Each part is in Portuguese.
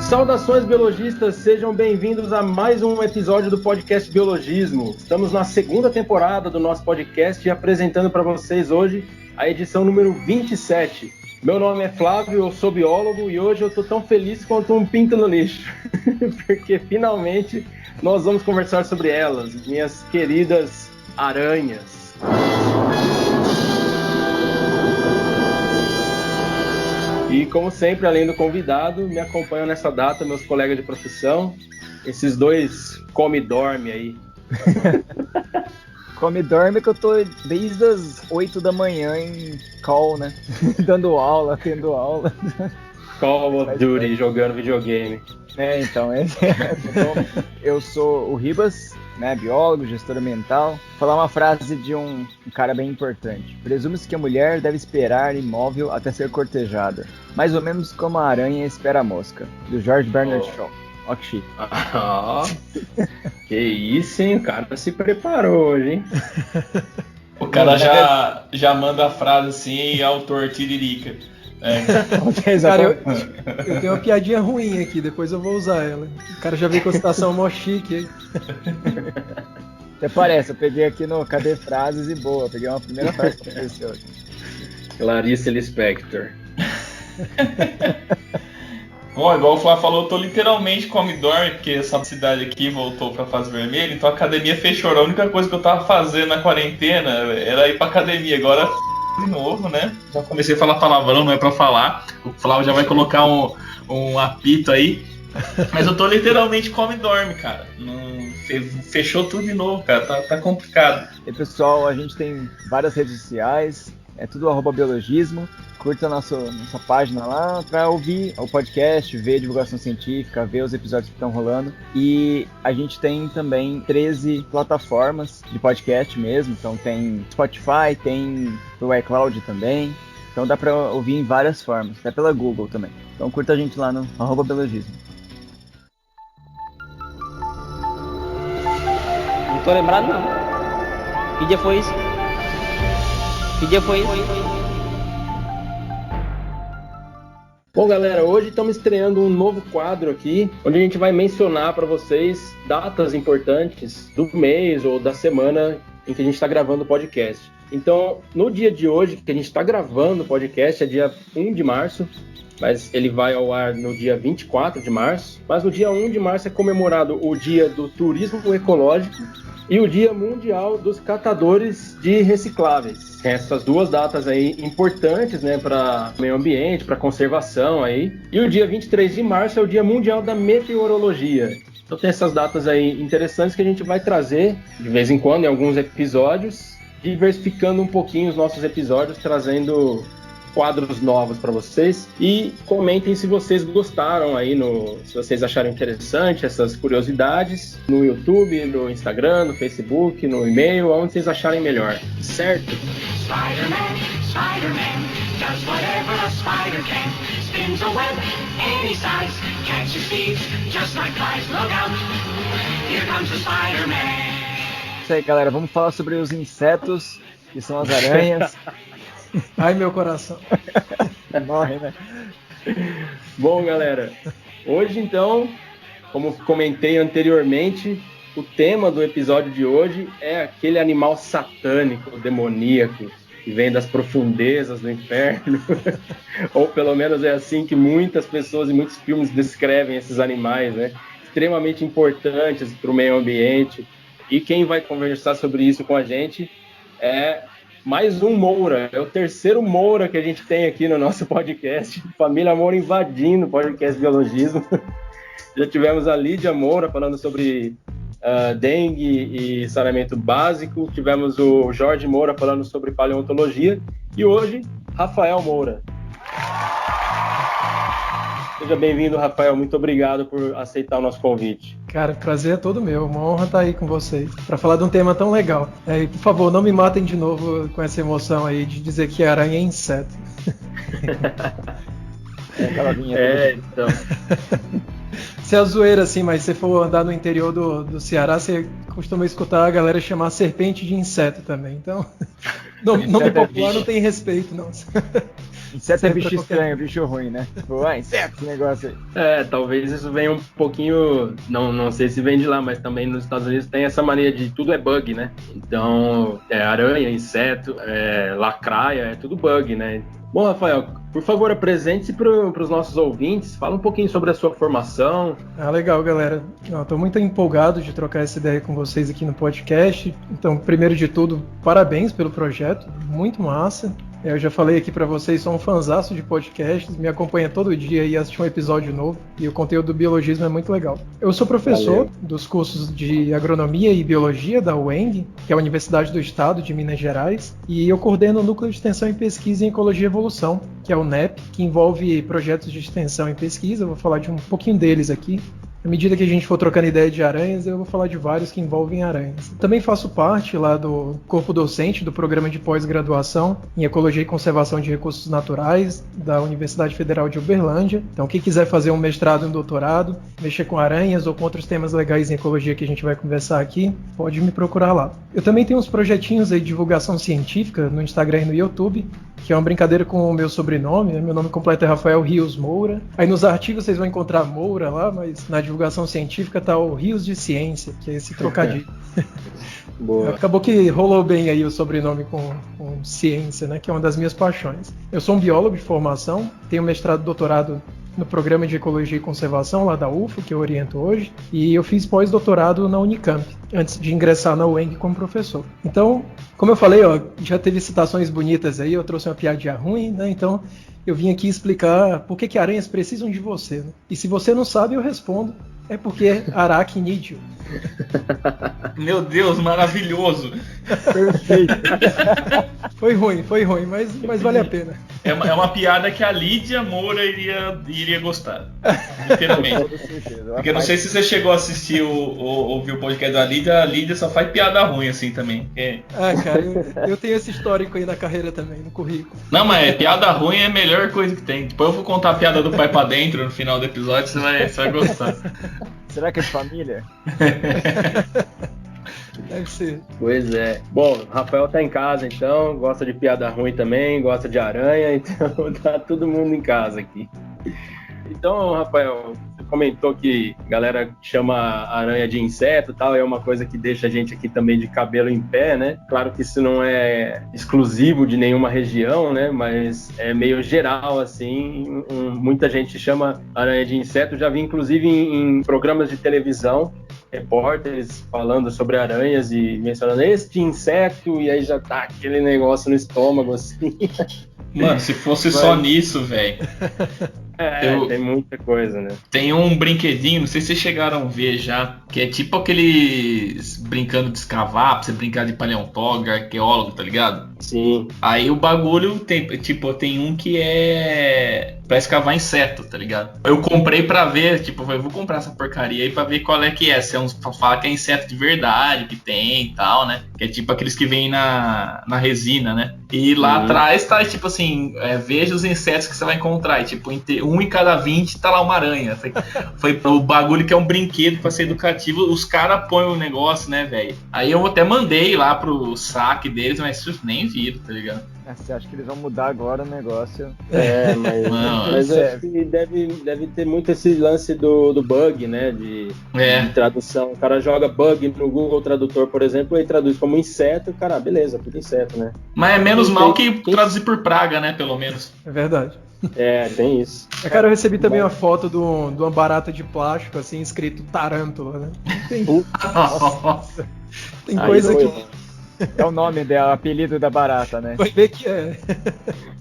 Saudações biologistas, sejam bem-vindos a mais um episódio do podcast Biologismo. Estamos na segunda temporada do nosso podcast e apresentando para vocês hoje a edição número 27. Meu nome é Flávio, eu sou biólogo e hoje eu estou tão feliz quanto um pinto no lixo, porque finalmente nós vamos conversar sobre elas, minhas queridas aranhas. E como sempre, além do convidado, me acompanham nessa data meus colegas de profissão, esses dois come-dorme aí. Come-dorme que eu tô desde as 8 da manhã em call, né? Tendo aula. Call of Duty, jogando videogame. Então, eu sou o Ribas, né, biólogo, gestor ambiental. Vou falar uma frase de um cara bem importante. Presume-se que a mulher deve esperar imóvel até ser cortejada, mais ou menos como a aranha espera a mosca, do George Bernard Shaw. Ó que chique. Que isso, hein? O cara se preparou hoje, hein? O cara já manda a frase assim, autor tiririca. Cara, eu tenho uma piadinha ruim aqui, depois eu vou usar ela. O cara já veio com a citação mó chique aí. Até parece, eu peguei aqui no Cadê Frases e boa, peguei uma primeira frase pra aparecer hoje. Clarice Lispector. Bom, igual o Flávio falou, eu tô literalmente come-dorme, porque essa cidade aqui voltou pra fase vermelha, então a academia fechou. A única coisa que eu tava fazendo na quarentena era ir pra academia. Agora de novo, né? Já comecei a falar palavrão, não é pra falar. O Flávio já vai colocar um apito aí. Mas eu tô literalmente come-dorme, cara. Fechou tudo de novo, cara. Tá complicado. E pessoal, a gente tem várias redes sociais, é tudo @biologismo. Curta a nossa página lá para ouvir o podcast, ver a divulgação científica, ver os episódios que estão rolando. E a gente tem também 13 plataformas de podcast mesmo. Então tem Spotify, tem o iCloud também. Então dá para ouvir em várias formas, até pela Google também. Então curta a gente lá no @biologismo. Não tô lembrado não. Que dia foi isso? Bom, galera, hoje estamos estreando um novo quadro aqui, onde a gente vai mencionar para vocês datas importantes do mês ou da semana em que a gente está gravando o podcast. Então, no dia de hoje, que a gente está gravando o podcast, é dia 1 de março, mas ele vai ao ar no dia 24 de março. Mas no dia 1 de março é comemorado o Dia do Turismo Ecológico e o Dia Mundial dos Catadores de Recicláveis. Essas duas datas aí importantes, né, para o meio ambiente, para conservação aí. E o dia 23 de março é o Dia Mundial da Meteorologia. Então tem essas datas aí interessantes que a gente vai trazer de vez em quando em alguns episódios, diversificando um pouquinho os nossos episódios, trazendo quadros novos para vocês. E comentem se vocês gostaram aí, se vocês acharam interessante essas curiosidades, no YouTube, no Instagram, no Facebook, no e-mail, onde vocês acharem melhor, certo? Spider-Man does whatever a spider can. Spins a web any size, catches thieves just like flies. Look out, here comes the Spider-Man. Isso aí, galera, vamos falar sobre os insetos, que são as aranhas. Ai, meu coração. Morre, né? Bom, galera, hoje então, como comentei anteriormente, o tema do episódio de hoje é aquele animal satânico, demoníaco, que vem das profundezas do inferno, ou pelo menos é assim que muitas pessoas e muitos filmes descrevem esses animais, né? Extremamente importantes para o meio ambiente. E quem vai conversar sobre isso com a gente é mais um Moura, é o terceiro Moura que a gente tem aqui no nosso podcast. Família Moura invadindo o podcast Biologismo. Já tivemos a Lídia Moura falando sobre dengue e saneamento básico. Tivemos o Jorge Moura falando sobre paleontologia. E hoje, Rafael Moura. Seja bem-vindo, Rafael. Muito obrigado por aceitar o nosso convite. Cara, o prazer é todo meu. Uma honra estar aí com vocês para falar de um tema tão legal. E, por favor, não me matem de novo com essa emoção aí de dizer que a aranha é inseto. Então. Se é zoeira assim, mas se você for andar no interior do Ceará, você costuma escutar a galera chamar serpente de inseto também. Então, nome popular não tem respeito, não. Inseto é bicho estranho, bicho ruim, né? Tipo, inseto, que negócio aí. Talvez isso venha um pouquinho, não sei se vem de lá, mas também nos Estados Unidos tem essa mania de tudo é bug, né? Então, aranha, inseto, lacraia, é tudo bug, né? Bom, Rafael, por favor, apresente-se para os nossos ouvintes, fala um pouquinho sobre a sua formação. Legal, galera. Estou muito empolgado de trocar essa ideia com vocês aqui no podcast. Então, primeiro de tudo, parabéns pelo projeto, muito massa. Eu já falei aqui pra vocês, sou um fanzaço de podcasts, me acompanha todo dia e assiste um episódio novo, e o conteúdo do biologismo é muito legal. Eu sou professor dos cursos de agronomia e biologia da UENG, que é a Universidade do Estado de Minas Gerais, e eu coordeno o Núcleo de Extensão em Pesquisa em Ecologia e Evolução, que é o NEP, que envolve projetos de extensão em pesquisa. Eu vou falar de um pouquinho deles aqui. À medida que a gente for trocando ideia de aranhas, eu vou falar de vários que envolvem aranhas. Também faço parte lá do corpo docente do programa de pós-graduação em Ecologia e Conservação de Recursos Naturais da Universidade Federal de Uberlândia. Então, quem quiser fazer um mestrado e um doutorado, mexer com aranhas ou com outros temas legais em ecologia que a gente vai conversar aqui, pode me procurar lá. Eu também tenho uns projetinhos aí de divulgação científica no Instagram e no YouTube, que é uma brincadeira com o meu sobrenome, né? Meu nome completo é Rafael Rios Moura. Aí nos artigos vocês vão encontrar Moura lá, mas na divulgação científica tá o Rios de Ciência, que é esse trocadilho. Boa. Acabou que rolou bem aí o sobrenome com ciência, né? Que é uma das minhas paixões. Eu sou um biólogo de formação, tenho mestrado e doutorado no programa de Ecologia e Conservação lá da UFO, que eu oriento hoje, e eu fiz pós-doutorado na Unicamp, antes de ingressar na UENG como professor. Então, como eu falei, já teve citações bonitas aí, eu trouxe uma piadinha ruim, né? Então, eu vim aqui explicar por que aranhas precisam de você, né? E se você não sabe, eu respondo. É porque é aracnídeo. Meu Deus, maravilhoso. Perfeito. Foi ruim, mas vale a pena. É uma piada que a Lídia Moura iria gostar. Literalmente. Com certeza. Porque eu não sei se você chegou a assistir ou ouvir o podcast da Lídia, a Lídia só faz piada ruim assim também. Cara, eu tenho esse histórico aí na carreira também, no currículo. Não, mas piada ruim é a melhor coisa que tem. Depois eu vou contar a piada do pai pra dentro no final do episódio, você vai gostar. Será que é de família? Deve ser. Pois é. Bom, Rafael tá em casa então, gosta de piada ruim também, gosta de aranha, então tá todo mundo em casa aqui. Então, Rafael, você comentou que a galera chama aranha de inseto e tal, é uma coisa que deixa a gente aqui também de cabelo em pé, né? Claro que isso não é exclusivo de nenhuma região, né? Mas é meio geral, assim, muita gente chama aranha de inseto. Já vi, inclusive, em programas de televisão, repórteres falando sobre aranhas e mencionando este inseto, e aí já tá aquele negócio no estômago, assim. Mano, se fosse só nisso, velho. Tem muita coisa, né? Tem um brinquedinho, não sei se vocês chegaram a ver já, que é tipo aqueles brincando de escavar, pra você brincar de paleontólogo, arqueólogo, tá ligado? Sim. Aí o bagulho tem um que é pra escavar inseto, tá ligado? Eu comprei pra ver, eu vou comprar essa porcaria aí pra ver qual é que é. Se é uns pra falar que é inseto de verdade, que tem e tal, né? Que é tipo aqueles que vêm na resina, né? E lá atrás tá tipo assim, veja os insetos que você vai encontrar. E tipo, um em cada 20 tá lá uma aranha. Foi o bagulho que é um brinquedo pra ser educativo. Os caras põem o negócio, né, velho? Aí eu até mandei lá pro saque deles, mas nem viram, tá ligado? Você acha que eles vão mudar agora o negócio? Mas eu acho que deve ter muito esse lance do bug, né? De tradução. O cara joga bug no Google Tradutor, por exemplo, e traduz como inseto, cara, beleza, tudo inseto, né? Mas é menos mal que traduzir por praga, né? Pelo menos. É verdade. Tem isso. Cara, eu recebi também uma foto de uma barata de plástico, assim, escrito tarântula, né? Tem coisa que... É o nome dela, o apelido da barata, né? Vai ver que é.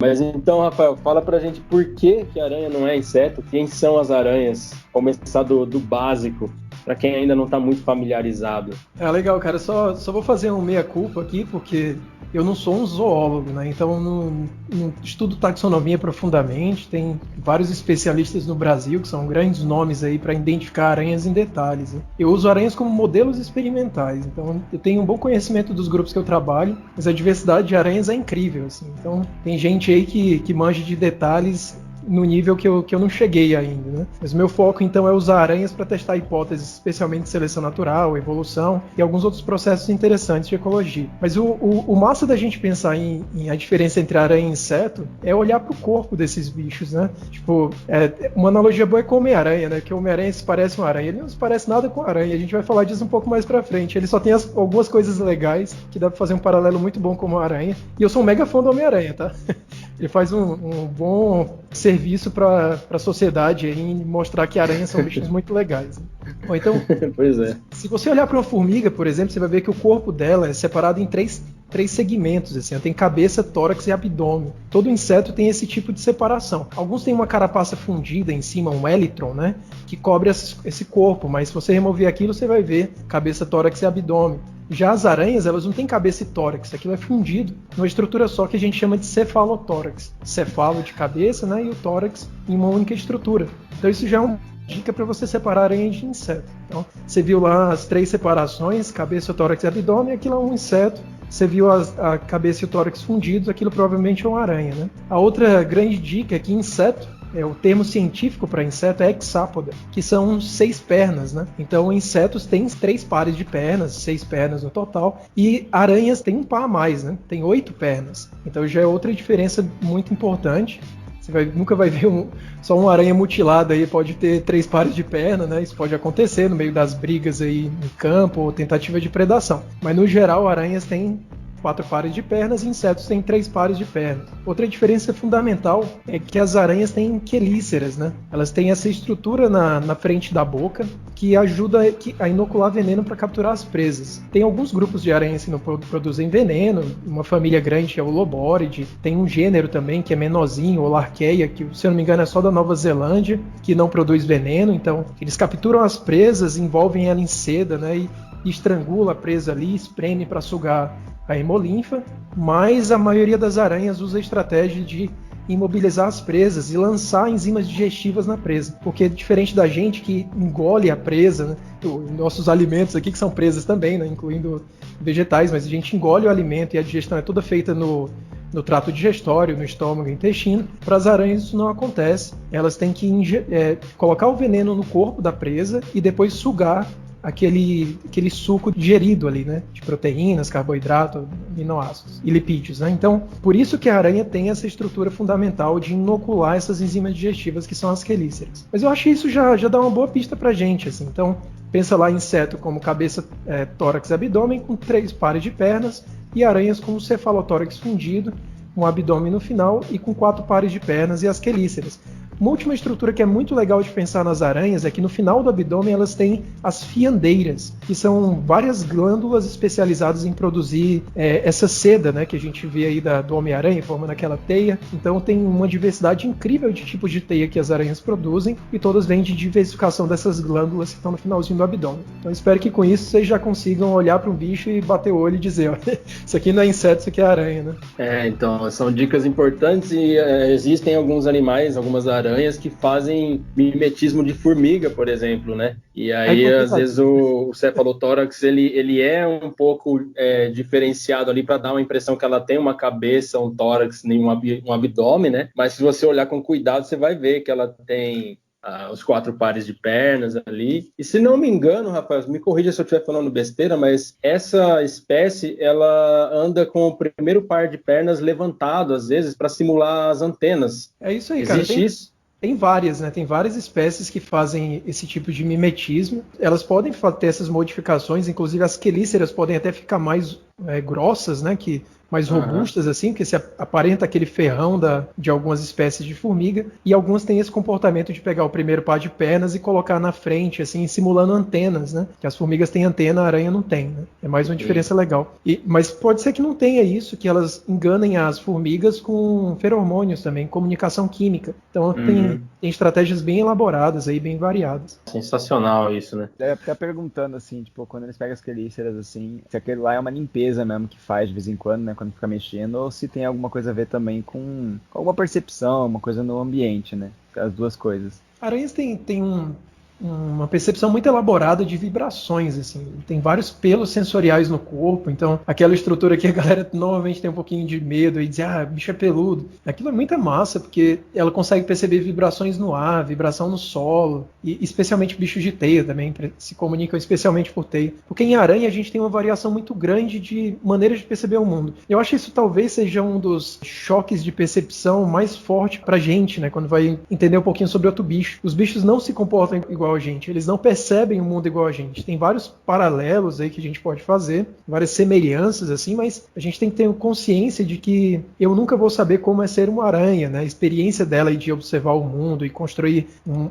Mas então, Rafael, fala pra gente por que a aranha não é inseto, quem são as aranhas? Começar do básico, pra quem ainda não tá muito familiarizado. Legal, cara, só vou fazer um meia-culpa aqui, porque eu não sou um zoólogo, né? Então não estudo taxonomia profundamente. Tem vários especialistas no Brasil que são grandes nomes aí para identificar aranhas em detalhes, né? Eu uso aranhas como modelos experimentais, então eu tenho um bom conhecimento dos grupos que eu trabalho, mas a diversidade de aranhas é incrível, assim. Então tem gente aí que manja de detalhes no nível que eu não cheguei ainda, né? Mas o meu foco então é usar aranhas para testar hipóteses, especialmente de seleção natural, evolução e alguns outros processos interessantes de ecologia. Mas o massa da gente pensar em a diferença entre aranha e inseto é olhar para o corpo desses bichos, né? Tipo, uma analogia boa é com o Homem-Aranha, né? Que o Homem-Aranha se parece uma aranha. Ele não se parece nada com a aranha. A gente vai falar disso um pouco mais pra frente. Ele só tem algumas coisas legais que dá pra fazer um paralelo muito bom com uma aranha. E eu sou um mega fã do Homem-Aranha, tá? Ele faz um bom serviço para a sociedade em mostrar que aranhas são bichos muito legais. Né? Bom, então, pois é. Se você olhar para uma formiga, por exemplo, você vai ver que o corpo dela é separado em três segmentos, assim, tem cabeça, tórax e abdômen. Todo inseto tem esse tipo de separação. Alguns têm uma carapaça fundida em cima, um élitron, né, que cobre esse corpo, mas se você remover aquilo, você vai ver cabeça, tórax e abdômen. Já as aranhas, elas não têm cabeça e tórax, aquilo é fundido numa estrutura só que a gente chama de cefalotórax. Cefalo de cabeça, né, e o tórax em uma única estrutura. Então isso já é uma dica para você separar aranha de inseto. Então, você viu lá as 3 separações, cabeça, tórax e abdômen, aquilo é um inseto. Você viu a cabeça e o tórax fundidos, aquilo provavelmente é uma aranha, né? A outra grande dica é que inseto, o termo científico para inseto é hexápoda, que são 6 pernas, né? Então, insetos têm 3 pares de pernas, 6 pernas no total, e aranhas têm um par a mais, né? Tem 8 pernas. Então, já é outra diferença muito importante. Você nunca vai ver só uma aranha mutilada aí, pode ter 3 pares de perna, né? Isso pode acontecer no meio das brigas aí no campo ou tentativa de predação. Mas no geral, aranhas têm 4 pares de pernas e insetos têm 3 pares de pernas. Outra diferença fundamental é que as aranhas têm quelíceras, né? Elas têm essa estrutura na frente da boca que ajuda a inocular veneno para capturar as presas. Tem alguns grupos de aranhas que não produzem veneno, uma família grande que é o Lobóriide, tem um gênero também que é menorzinho, o Larqueia, que se eu não me engano é só da Nova Zelândia, que não produz veneno, então eles capturam as presas, envolvem ela em seda, né? E estrangula a presa ali, espreme para sugar a hemolinfa, mas a maioria das aranhas usa a estratégia de imobilizar as presas e lançar enzimas digestivas na presa, porque diferente da gente que engole a presa, né, nossos alimentos aqui que são presas também, né, incluindo vegetais, mas a gente engole o alimento e a digestão é toda feita no trato digestório, no estômago e intestino. Para as aranhas isso não acontece, elas têm que colocar o veneno no corpo da presa e depois sugar aquele suco digerido ali, né? De proteínas, carboidrato, aminoácidos e lipídios, né? Então, por isso que a aranha tem essa estrutura fundamental de inocular essas enzimas digestivas que são as quelíceras. Mas eu acho que isso já dá uma boa pista pra gente, assim. Então, pensa lá em inseto como cabeça, tórax e abdômen com 3 pares de pernas e aranhas com o cefalotórax fundido, um abdômen no final e com 4 pares de pernas e as quelíceras. Uma última estrutura que é muito legal de pensar nas aranhas é que no final do abdômen elas têm as fiandeiras, que são várias glândulas especializadas em produzir essa seda, né, que a gente vê aí do Homem-Aranha formando aquela teia. Então tem uma diversidade incrível de tipos de teia que as aranhas produzem e todas vêm de diversificação dessas glândulas que estão no finalzinho do abdômen. Então espero que com isso vocês já consigam olhar para um bicho e bater o olho e dizer, ó, isso aqui não é inseto, isso aqui é aranha, né? Então são dicas importantes e existem alguns animais, algumas aranhas que fazem mimetismo de formiga, por exemplo, né? E aí, às vezes, o cefalotórax, ele é um pouco diferenciado ali para dar uma impressão que ela tem uma cabeça, um tórax e um abdômen, né? Mas se você olhar com cuidado, você vai ver que ela tem os 4 pares de pernas ali. E se não me engano, rapaz, me corrija se eu estiver falando besteira, mas essa espécie, ela anda com o primeiro par de pernas levantado, às vezes, para simular as antenas. É isso aí, Existe cara. isso? Tem várias, né? Tem várias espécies que fazem esse tipo de mimetismo. Elas podem ter essas modificações, inclusive as quelíceras podem até ficar mais grossas, né? Mais robustas, assim, porque se aparenta aquele ferrão de algumas espécies de formiga, e algumas têm esse comportamento de pegar o primeiro par de pernas e colocar na frente, assim, simulando antenas, né? Que as formigas têm antena, a aranha não tem, né? É mais uma diferença legal. Mas pode ser que não tenha isso, que elas enganem as formigas com feromônios também, comunicação química. Então tem estratégias bem elaboradas aí, bem variadas. Sensacional isso, né? Deve ficar perguntando, assim, tipo, quando eles pegam as quelíceras, assim, se aquele lá é uma limpeza mesmo que faz de vez em quando, né? Quando fica mexendo, ou se tem alguma coisa a ver também com alguma percepção, uma coisa no ambiente, né? As duas coisas. Aranhas tem uma percepção muito elaborada de vibrações, assim. Tem vários pelos sensoriais no corpo, então aquela estrutura que a galera normalmente tem um pouquinho de medo e diz, bicho é peludo. Aquilo é muita massa, porque ela consegue perceber vibrações no ar, vibração no solo, e especialmente bichos de teia também, se comunicam especialmente por teia. Porque em aranha a gente tem uma variação muito grande de maneiras de perceber o mundo. Eu acho que isso talvez seja um dos choques de percepção mais forte pra gente, né, quando vai entender um pouquinho sobre outro bicho. Os bichos não se comportam igual a gente, eles não percebem o mundo igual a gente. Tem vários paralelos aí que a gente pode fazer, várias semelhanças assim, mas a gente tem que ter consciência de que eu nunca vou saber como é ser uma aranha, né? A experiência dela de observar o mundo e construir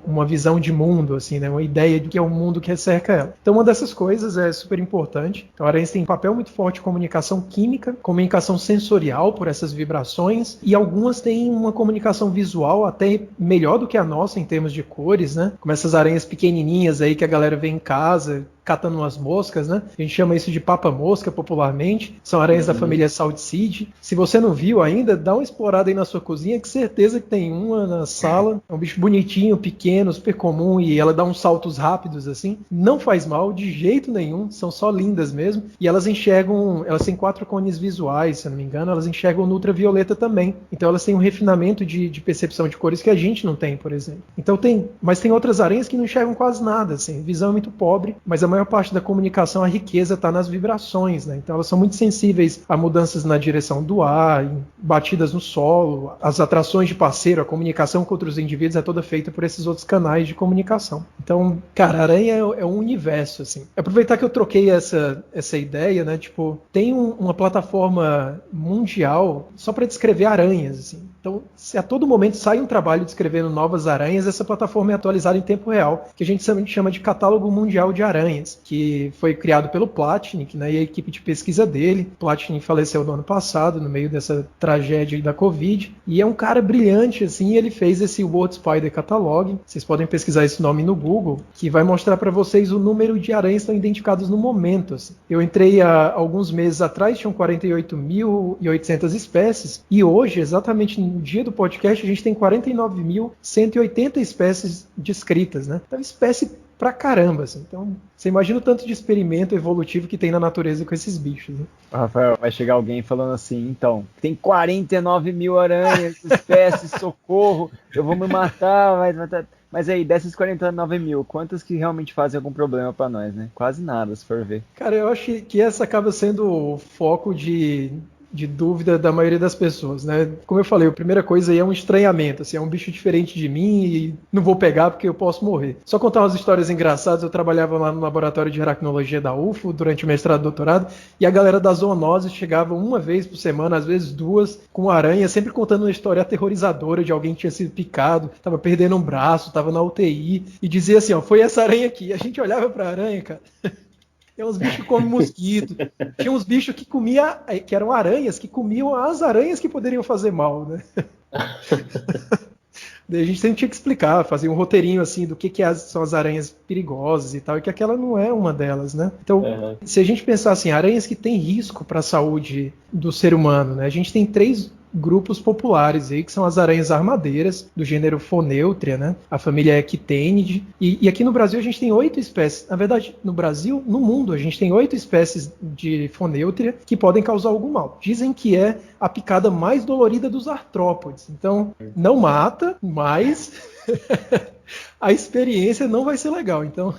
uma visão de mundo, assim, né? Uma ideia de que é o mundo que cerca ela. Então uma dessas coisas é super importante. Então, aranhas têm um papel muito forte de comunicação química, comunicação sensorial por essas vibrações, e algumas têm uma comunicação visual até melhor do que a nossa em termos de cores, né? Como essas aranhas pequenininhas aí que a galera vê em casa, catando umas moscas, né? A gente chama isso de papa-mosca popularmente. São aranhas da família Salticide. Se você não viu ainda, dá uma explorada aí na sua cozinha, que certeza que tem uma na sala. É um bicho bonitinho, pequeno, super comum, e ela dá uns saltos rápidos assim. Não faz mal de jeito nenhum, são só lindas mesmo. E elas enxergam, elas têm 4 cones visuais, se eu não me engano, elas enxergam no ultravioleta também. Então elas têm um refinamento de percepção de cores que a gente não tem, por exemplo. Então mas tem outras aranhas que não enxergam quase nada, assim. A visão é muito pobre, mas a maior parte da comunicação, a riqueza está nas vibrações, né? Então elas são muito sensíveis a mudanças na direção do ar, em batidas no solo, as atrações de parceiro, a comunicação com outros indivíduos é toda feita por esses outros canais de comunicação. Então, cara, a aranha é um universo, assim. Aproveitar que eu troquei essa ideia, né? Tipo, tem uma plataforma mundial só para descrever aranhas, assim. Então, se a todo momento sai um trabalho descrevendo novas aranhas, essa plataforma é atualizada em tempo real, que a gente chama de Catálogo Mundial de Aranhas, que foi criado pelo Platnik, né, e a equipe de pesquisa dele. Platnik faleceu no ano passado, no meio dessa tragédia da Covid, e é um cara brilhante, assim, e ele fez esse World Spider Catalog. Vocês podem pesquisar esse nome no Google, que vai mostrar para vocês o número de aranhas que estão identificadas no momento. Assim. Eu entrei há alguns meses atrás, tinham 48.800 espécies, e hoje, exatamente no dia do podcast, a gente tem 49.180 espécies descritas, né? Então, espécie pra caramba, assim. Então, você imagina o tanto de experimento evolutivo que tem na natureza com esses bichos, né? Rafael, vai chegar alguém falando assim, então, tem 49 mil aranhas, espécies, socorro, eu vou me matar, mas aí, dessas 49 mil, quantas que realmente fazem algum problema pra nós, né? Quase nada, se for ver. Cara, eu acho que essa acaba sendo o foco de dúvida da maioria das pessoas, né? Como eu falei, a primeira coisa aí é um estranhamento, assim, é um bicho diferente de mim e não vou pegar porque eu posso morrer. Só contar umas histórias engraçadas, eu trabalhava lá no laboratório de aracnologia da UFO durante o mestrado e doutorado, e a galera da zoonose chegava uma vez por semana, às vezes 2, com aranha, sempre contando uma história aterrorizadora de alguém que tinha sido picado, tava perdendo um braço, tava na UTI, e dizia assim, ó, foi essa aranha aqui. E a gente olhava pra aranha, cara... Tem uns bichos que comem mosquito. Tinha uns bichos que eram aranhas, que comiam as aranhas que poderiam fazer mal, né? Daí a gente sempre tinha que explicar, fazer um roteirinho assim do que são as aranhas perigosas e tal, e que aquela não é uma delas, né? Então, se a gente pensar assim, aranhas que têm risco para a saúde do ser humano, né? A gente tem 3 grupos populares aí, que são as aranhas armadeiras, do gênero Phoneutria, né? A família Equitenidae. E aqui no Brasil a gente tem 8 espécies. Na verdade, no Brasil, no mundo, a gente tem 8 espécies de Phoneutria que podem causar algum mal. Dizem que é a picada mais dolorida dos artrópodes. Então, não mata, mas a experiência não vai ser legal. Então...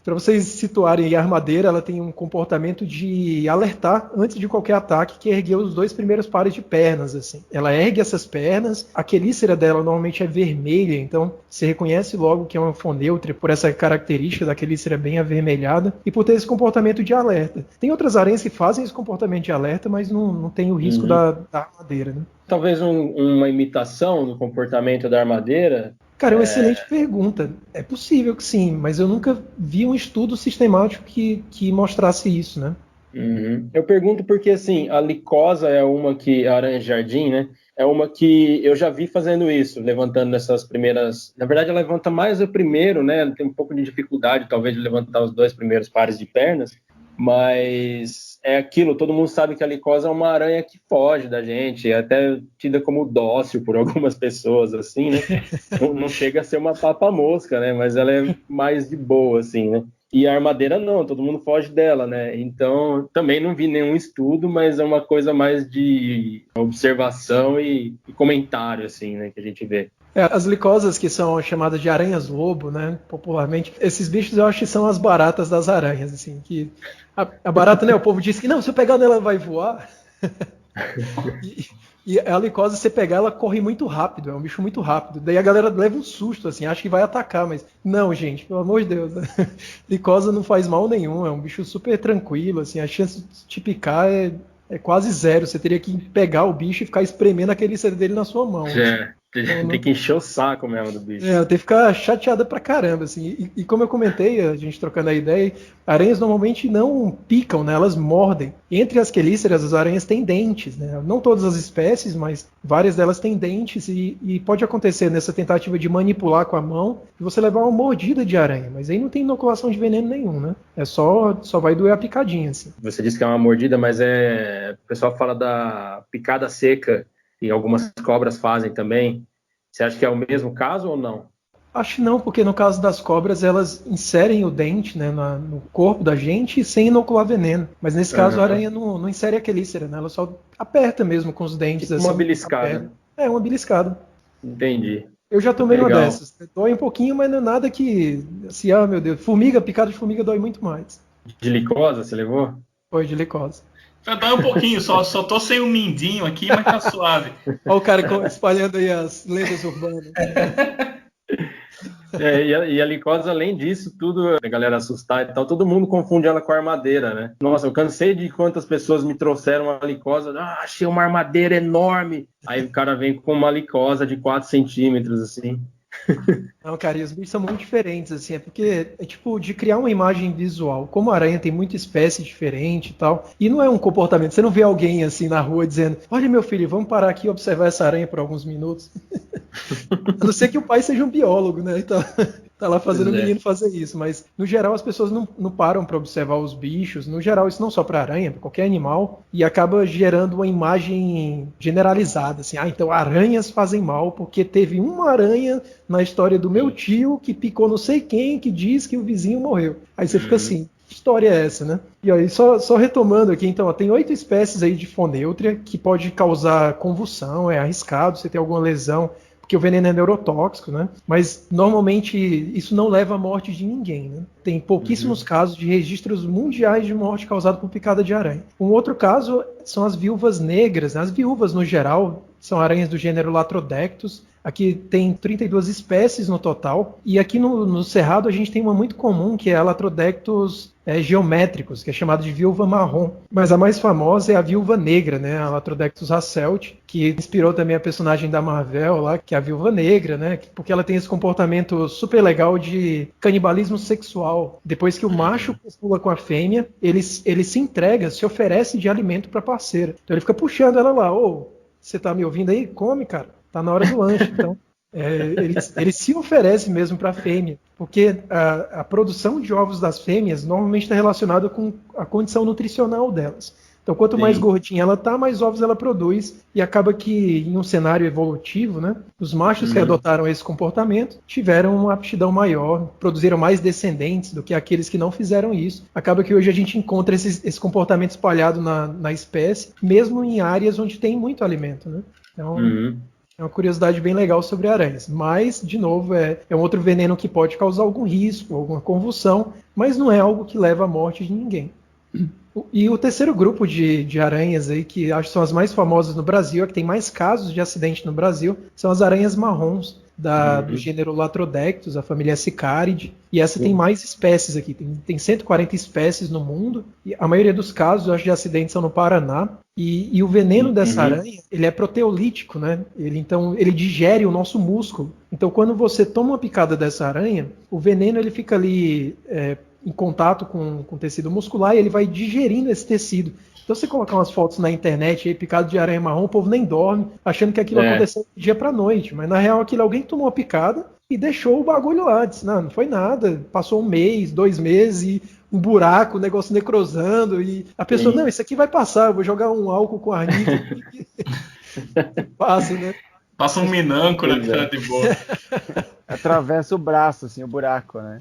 Para vocês situarem, a armadeira ela tem um comportamento de alertar antes de qualquer ataque, que é erguer os 2 primeiros pares de pernas. Assim. Ela ergue essas pernas, a quelícera dela normalmente é vermelha, então você reconhece logo que é uma Phoneutria por essa característica da quelícera bem avermelhada e por ter esse comportamento de alerta. Tem outras aranhas que fazem esse comportamento de alerta, mas não tem o risco da armadeira. Né? Talvez uma imitação do comportamento da armadeira. Cara, é uma excelente pergunta. É possível que sim, mas eu nunca vi um estudo sistemático que mostrasse isso, né? Uhum. Eu pergunto porque, assim, a licosa é uma que, a aranha de jardim, né? É uma que eu já vi fazendo isso, levantando essas primeiras... Na verdade, ela levanta mais o primeiro, né? Ela tem um pouco de dificuldade, talvez, de levantar os 2 primeiros pares de pernas, mas é aquilo, todo mundo sabe que a licose é uma aranha que foge da gente, é até tida como dócil por algumas pessoas, assim, né? Não chega a ser uma papa-mosca, né? Mas ela é mais de boa, assim, né? E a armadeira não, todo mundo foge dela, né? Então, também não vi nenhum estudo, mas é uma coisa mais de observação e comentário, assim, né? Que a gente vê. As licosas, que são chamadas de aranhas-lobo, né, popularmente, esses bichos eu acho que são as baratas das aranhas, assim, que a barata, né, o povo diz que não, se eu pegar nela ela vai voar. E a licosa, se você pegar, ela corre muito rápido, é um bicho muito rápido. Daí a galera leva um susto, assim, acha que vai atacar, mas não, gente, pelo amor de Deus. Licosa não faz mal nenhum, é um bicho super tranquilo, assim, a chance de te picar é quase zero. Você teria que pegar o bicho e ficar espremendo aquele ser dele na sua mão. Tem que encher o saco mesmo do bicho. Tem que ficar chateada pra caramba, assim. E como eu comentei, a gente trocando a ideia, aranhas normalmente não picam, né? Elas mordem. Entre as quelíceras, as aranhas têm dentes, né? Não todas as espécies, mas várias delas têm dentes e pode acontecer nessa tentativa de manipular com a mão e você levar uma mordida de aranha, mas aí não tem inoculação de veneno nenhum, né? Só vai doer a picadinha, assim. Você disse que é uma mordida, mas o pessoal fala da picada seca, e algumas cobras fazem também. Você acha que é o mesmo caso ou não? Acho que não, porque no caso das cobras, elas inserem o dente, né, no corpo da gente sem inocular veneno. Mas nesse caso, a aranha não insere a quelícera, né? Ela só aperta mesmo com os dentes. Tipo assim, uma beliscada. Uma beliscada. Entendi. Eu já tomei uma Legal. dessas. Dói um pouquinho, mas não é nada que... Assim, meu Deus. Picada de formiga dói muito mais. De licosa, você levou? Foi de licose. Dói um pouquinho, só tô sem um mindinho aqui, mas tá suave. Olha o cara espalhando aí as lendas urbanas. E a licose, além disso, tudo, a galera assustar e tal, todo mundo confunde ela com a armadeira, né? Nossa, eu cansei de quantas pessoas me trouxeram uma licose, achei uma armadeira enorme. Aí o cara vem com uma licosa de 4 centímetros, assim. Não, cara, e os bichos são muito diferentes, assim, é porque é tipo de criar uma imagem visual. Como a aranha tem muita espécie diferente e tal, e não é um comportamento, você não vê alguém assim na rua dizendo, olha meu filho, vamos parar aqui e observar essa aranha por alguns minutos. A não ser que o pai seja um biólogo, né, então tá lá fazendo o menino fazer isso, mas no geral as pessoas não param para observar os bichos, no geral isso não só para aranha, para qualquer animal, e acaba gerando uma imagem generalizada, assim, então aranhas fazem mal porque teve uma aranha na história do meu tio que picou não sei quem, que diz que o vizinho morreu. Aí você fica assim, que história é essa, né? E aí, só retomando aqui, então, tem 8 espécies aí de fonêutria que pode causar convulsão, é arriscado, você tem alguma lesão, porque o veneno é neurotóxico, né? Mas normalmente isso não leva à morte de ninguém, né? Tem pouquíssimos casos de registros mundiais de morte causada por picada de aranha. Um outro caso são as viúvas negras, né? As viúvas, no geral, são aranhas do gênero Latrodectus. Aqui tem 32 espécies no total, e aqui no Cerrado a gente tem uma muito comum, que é a Latrodectus geométricos, que é chamada de viúva marrom. Mas a mais famosa é a viúva negra, né? A Latrodectus Hasselt, que inspirou também a personagem da Marvel lá, que é a viúva negra, né? Porque ela tem esse comportamento super legal de canibalismo sexual. Depois que o macho copula com a fêmea, ele se entrega, se oferece de alimento para a parceira. Então ele fica puxando ela lá, você tá me ouvindo aí? Come, cara. Tá na hora do lanche, então ele se oferece mesmo para a fêmea, porque a produção de ovos das fêmeas normalmente está relacionada com a condição nutricional delas. Então, quanto mais gordinha ela tá, mais ovos ela produz, e acaba que, em um cenário evolutivo, né, os machos que adotaram esse comportamento tiveram uma aptidão maior, produziram mais descendentes do que aqueles que não fizeram isso. Acaba que hoje a gente encontra esse comportamento espalhado na espécie, mesmo em áreas onde tem muito alimento, né? Então, é uma curiosidade bem legal sobre aranhas. Mas, de novo, é um outro veneno que pode causar algum risco, alguma convulsão, mas não é algo que leva à morte de ninguém. E o terceiro grupo de aranhas aí, que acho que são as mais famosas no Brasil, é que tem mais casos de acidente no Brasil, são as aranhas marrons, do gênero Latrodectus, a família Sicaridae, e essa tem mais espécies aqui, tem 140 espécies no mundo, e a maioria dos casos, eu acho, de acidentes são no Paraná, e o veneno dessa aranha, ele é proteolítico, né? Então ele digere o nosso músculo. Então quando você toma uma picada dessa aranha, o veneno ele fica ali em contato com o tecido muscular e ele vai digerindo esse tecido. Então você colocar umas fotos na internet aí, picado de aranha marrom, o povo nem dorme, achando que aquilo aconteceu do dia pra noite. Mas na real alguém tomou uma picada e deixou o bagulho lá. Disse, não foi nada. Passou 1 mês, 2 meses e um buraco, o negócio necrosando, e a pessoa, não, isso aqui vai passar, eu vou jogar um álcool com arnite. Passa, né? Passa um minanco na cara de boa. Atravessa o braço, assim, o buraco, né?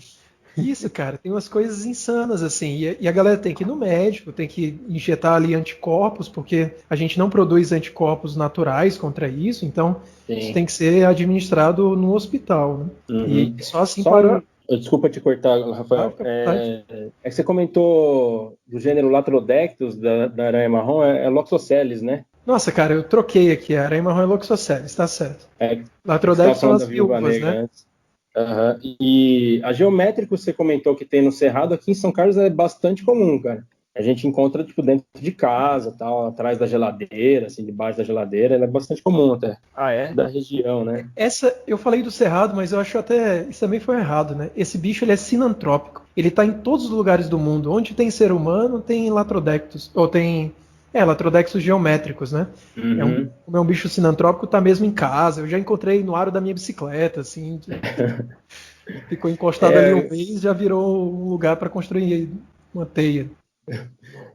Isso, cara, tem umas coisas insanas, assim, e a galera tem que ir no médico, tem que injetar ali anticorpos, porque a gente não produz anticorpos naturais contra isso, então isso tem que ser administrado no hospital, né? Uhum. E só assim para... Desculpa te cortar, Rafael. É que você comentou do gênero Latrodectus, da aranha marrom, é Loxosceles, né? Nossa, cara, eu troquei aqui, a aranha marrom é Loxosceles, tá certo. Latrodectus são as viúvas, né? Antes. Uhum. E a geométrico, você comentou que tem no Cerrado, aqui em São Carlos é bastante comum, cara. A gente encontra, tipo, dentro de casa, tal, atrás da geladeira, assim, debaixo da geladeira, ela é bastante comum até. Ah, é? Da região, né? Eu falei do Cerrado, mas eu acho até, isso também foi errado, né? Esse bicho, ele é sinantrópico. Ele tá em todos os lugares do mundo. Onde tem ser humano, tem Latrodectus, ou tem... Latrodectus geométricos, né? Uhum. Como é um bicho sinantrópico, tá mesmo em casa. Eu já encontrei no aro da minha bicicleta, assim. Ficou encostado ali um mês, já virou um lugar para construir uma teia.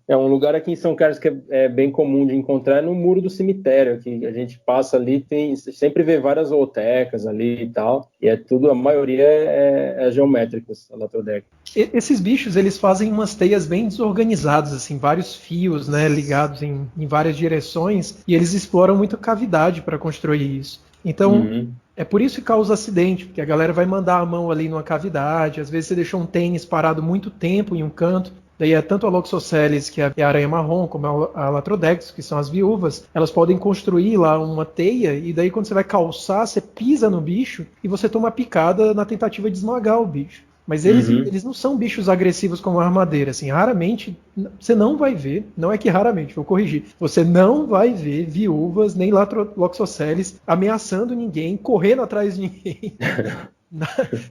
É um lugar aqui em São Carlos que é bem comum de encontrar, é no muro do cemitério, que a gente passa ali, sempre vê várias zootecas ali e tal, e é tudo, a maioria é geométricos, a Latrodectus. Esses bichos, eles fazem umas teias bem desorganizadas, assim, vários fios, né, ligados em várias direções, e eles exploram muita cavidade para construir isso. Então, é por isso que causa acidente, porque a galera vai mandar a mão ali numa cavidade, às vezes você deixou um tênis parado muito tempo em um canto, daí é tanto a Loxosceles, que é a aranha marrom, como a Latrodectus, que são as viúvas, elas podem construir lá uma teia, e daí quando você vai calçar, você pisa no bicho, e você toma picada na tentativa de esmagar o bicho. Mas eles não são bichos agressivos como a armadeira, assim, raramente, você não vai ver, não é que raramente, vou corrigir, você não vai ver viúvas nem Loxosceles ameaçando ninguém, correndo atrás de ninguém.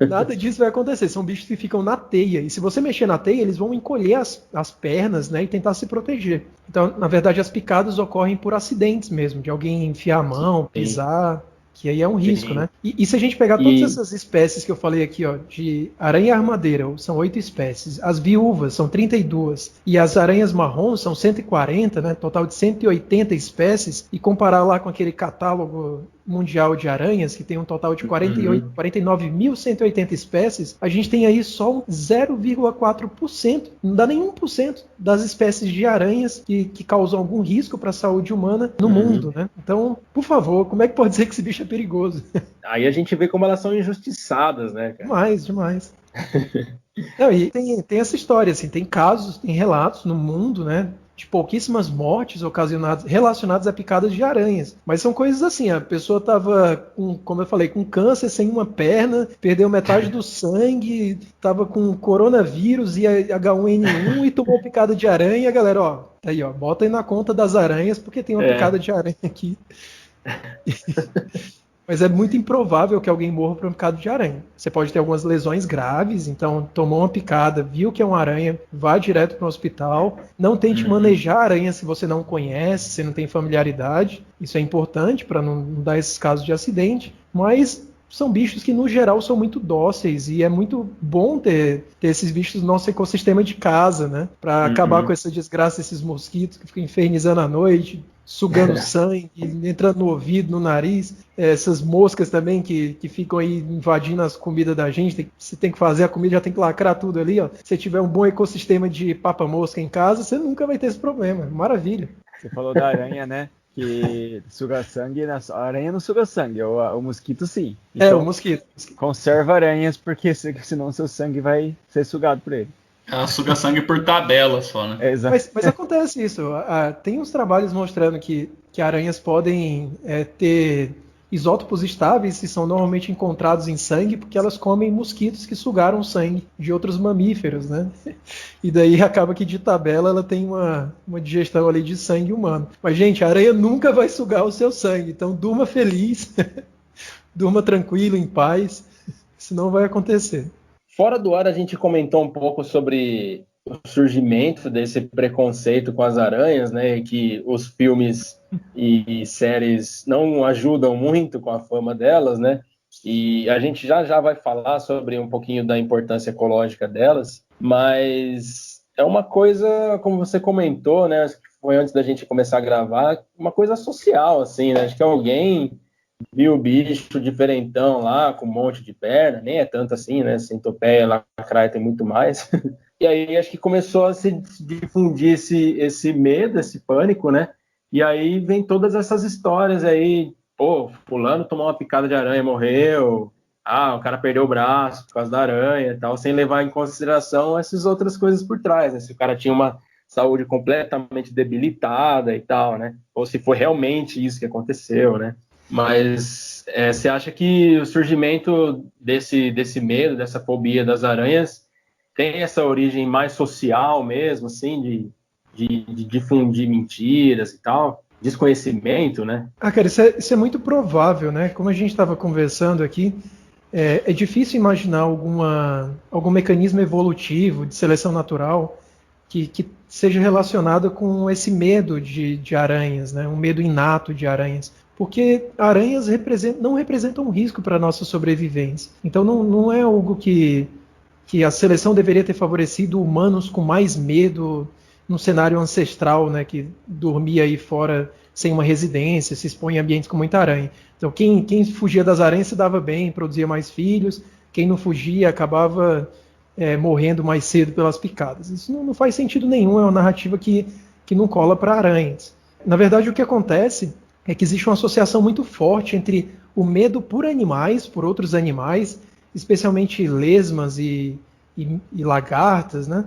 Nada disso vai acontecer, são bichos que ficam na teia, e se você mexer na teia, eles vão encolher as pernas, né, e tentar se proteger. Então, na verdade, as picadas ocorrem por acidentes mesmo, de alguém enfiar a mão, pisar... Que aí é um risco, né? E se a gente pegar todas essas espécies que eu falei aqui, ó, de aranha armadeira, são 8 espécies, as viúvas são 32, e as aranhas marrons são 140, né? Total de 180 espécies, e comparar lá com aquele catálogo mundial de aranhas, que tem um total de 49.180 espécies, a gente tem aí só 0,4%, não dá nem 1% das espécies de aranhas que causam algum risco para a saúde humana no mundo, né? Então, por favor, como é que pode dizer que esse bicho é perigoso? Aí a gente vê como elas são injustiçadas, né, cara? Demais. Não, e tem essa história, assim, tem casos, tem relatos no mundo, né, de pouquíssimas mortes relacionadas a picadas de aranhas. Mas são coisas assim, a pessoa estava, como eu falei, com câncer, sem uma perna, perdeu metade do sangue, estava com coronavírus e H1N1 e tomou picada de aranha, e a galera, ó, aí, ó, bota aí na conta das aranhas, porque tem uma picada de aranha aqui. Mas é muito improvável que alguém morra por uma picada de aranha. Você pode ter algumas lesões graves, então tomou uma picada, viu que é uma aranha, vá direto para o hospital. Não tente manejar a aranha se você não conhece, se não tem familiaridade. Isso é importante para não dar esses casos de acidente. Mas são bichos que, no geral, são muito dóceis, e é muito bom ter esses bichos no nosso ecossistema de casa, né? Para acabar com essa desgraça, esses mosquitos que ficam infernizando à noite, sugando sangue, entrando no ouvido, no nariz, essas moscas também que ficam aí invadindo as comidas da gente. Você tem que fazer a comida, já tem que lacrar tudo ali, ó. Se tiver um bom ecossistema de papa-mosca em casa, você nunca vai ter esse problema. Maravilha. Você falou da aranha, né? Que suga sangue, a aranha não suga sangue, o mosquito sim. Então, o mosquito. Conserva aranhas, porque senão seu sangue vai ser sugado por ele. Ela suga sangue por tabela só, né? Exato. Mas acontece isso. Tem uns trabalhos mostrando que aranhas podem ter isótopos estáveis que são normalmente encontrados em sangue, porque elas comem mosquitos que sugaram sangue de outros mamíferos, né? E daí acaba que de tabela ela tem uma digestão ali de sangue humano. Mas, gente, a aranha nunca vai sugar o seu sangue, então durma feliz, durma tranquilo, em paz, isso não vai acontecer. Fora do ar, a gente comentou um pouco sobre o surgimento desse preconceito com as aranhas, né? E que os filmes e séries não ajudam muito com a fama delas, né? E a gente já vai falar sobre um pouquinho da importância ecológica delas. Mas é uma coisa, como você comentou, né? Acho que foi antes da gente começar a gravar, uma coisa social, assim, né? Acho que alguém viu o bicho diferentão lá, com um monte de perna, nem é tanto assim, né? Centopeia, lacraia tem muito mais. E aí acho que começou a se difundir esse medo, esse pânico, né? E aí vem todas essas histórias aí, pô, fulano tomou uma picada de aranha e morreu, o cara perdeu o braço por causa da aranha e tal, sem levar em consideração essas outras coisas por trás, né? Se o cara tinha uma saúde completamente debilitada e tal, né? Ou se foi realmente isso que aconteceu, né? Mas você acha que o surgimento desse medo, dessa fobia das aranhas, tem essa origem mais social mesmo, assim, de difundir mentiras e tal? Desconhecimento, né? Cara, isso é muito provável, né? Como a gente estava conversando aqui, é difícil imaginar algum mecanismo evolutivo de seleção natural que seja relacionado com esse medo de aranhas, né? Um medo inato de aranhas. Porque aranhas não representam um risco para a nossa sobrevivência. Então não é algo que a seleção deveria ter favorecido humanos com mais medo num cenário ancestral, né, que dormia aí fora sem uma residência, se expõe em ambientes com muita aranha. Então quem fugia das aranhas se dava bem, produzia mais filhos, quem não fugia acabava morrendo mais cedo pelas picadas. Isso não faz sentido nenhum, é uma narrativa que não cola para aranhas. Na verdade, o que acontece é que existe uma associação muito forte entre o medo por animais, por outros animais, especialmente lesmas e lagartas, né?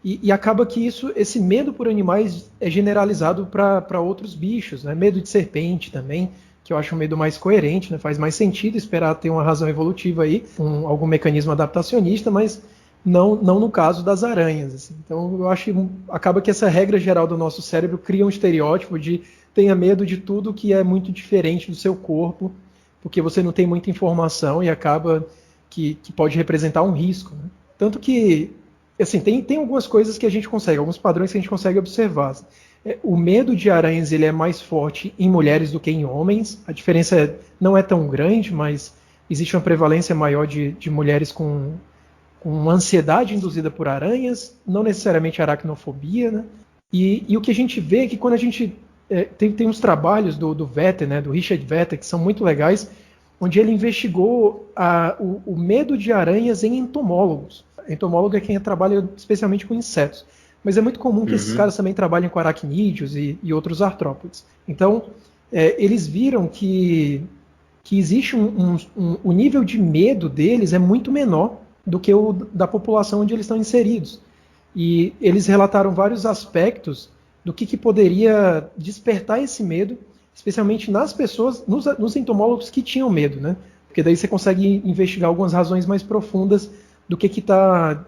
E acaba que esse medo por animais é generalizado para outros bichos, né? Medo de serpente também, que eu acho um medo mais coerente, né? Faz mais sentido esperar ter uma razão evolutiva aí, algum mecanismo adaptacionista, mas não no caso das aranhas. Assim. Então eu acho que acaba que essa regra geral do nosso cérebro cria um estereótipo de tenha medo de tudo que é muito diferente do seu corpo, porque você não tem muita informação e acaba que pode representar um risco. Né? Tanto que, assim, tem algumas coisas que a gente consegue, alguns padrões que a gente consegue observar. O medo de aranhas ele é mais forte em mulheres do que em homens. A diferença não é tão grande, mas existe uma prevalência maior de mulheres com ansiedade induzida por aranhas, não necessariamente aracnofobia. Né? E o que a gente vê é que quando a gente... tem uns trabalhos do Vetter, né, do Richard Vetter, que são muito legais, onde ele investigou o medo de aranhas em entomólogos. Entomólogo é quem trabalha especialmente com insetos. Mas é muito comum que esses caras também trabalhem com aracnídeos e outros artrópodes. Então, eles viram que existe o nível de medo deles é muito menor do que o da população onde eles estão inseridos. E eles relataram vários aspectos do que poderia despertar esse medo, especialmente nas pessoas, nos entomólogos que tinham medo, né? Porque daí você consegue investigar algumas razões mais profundas do que está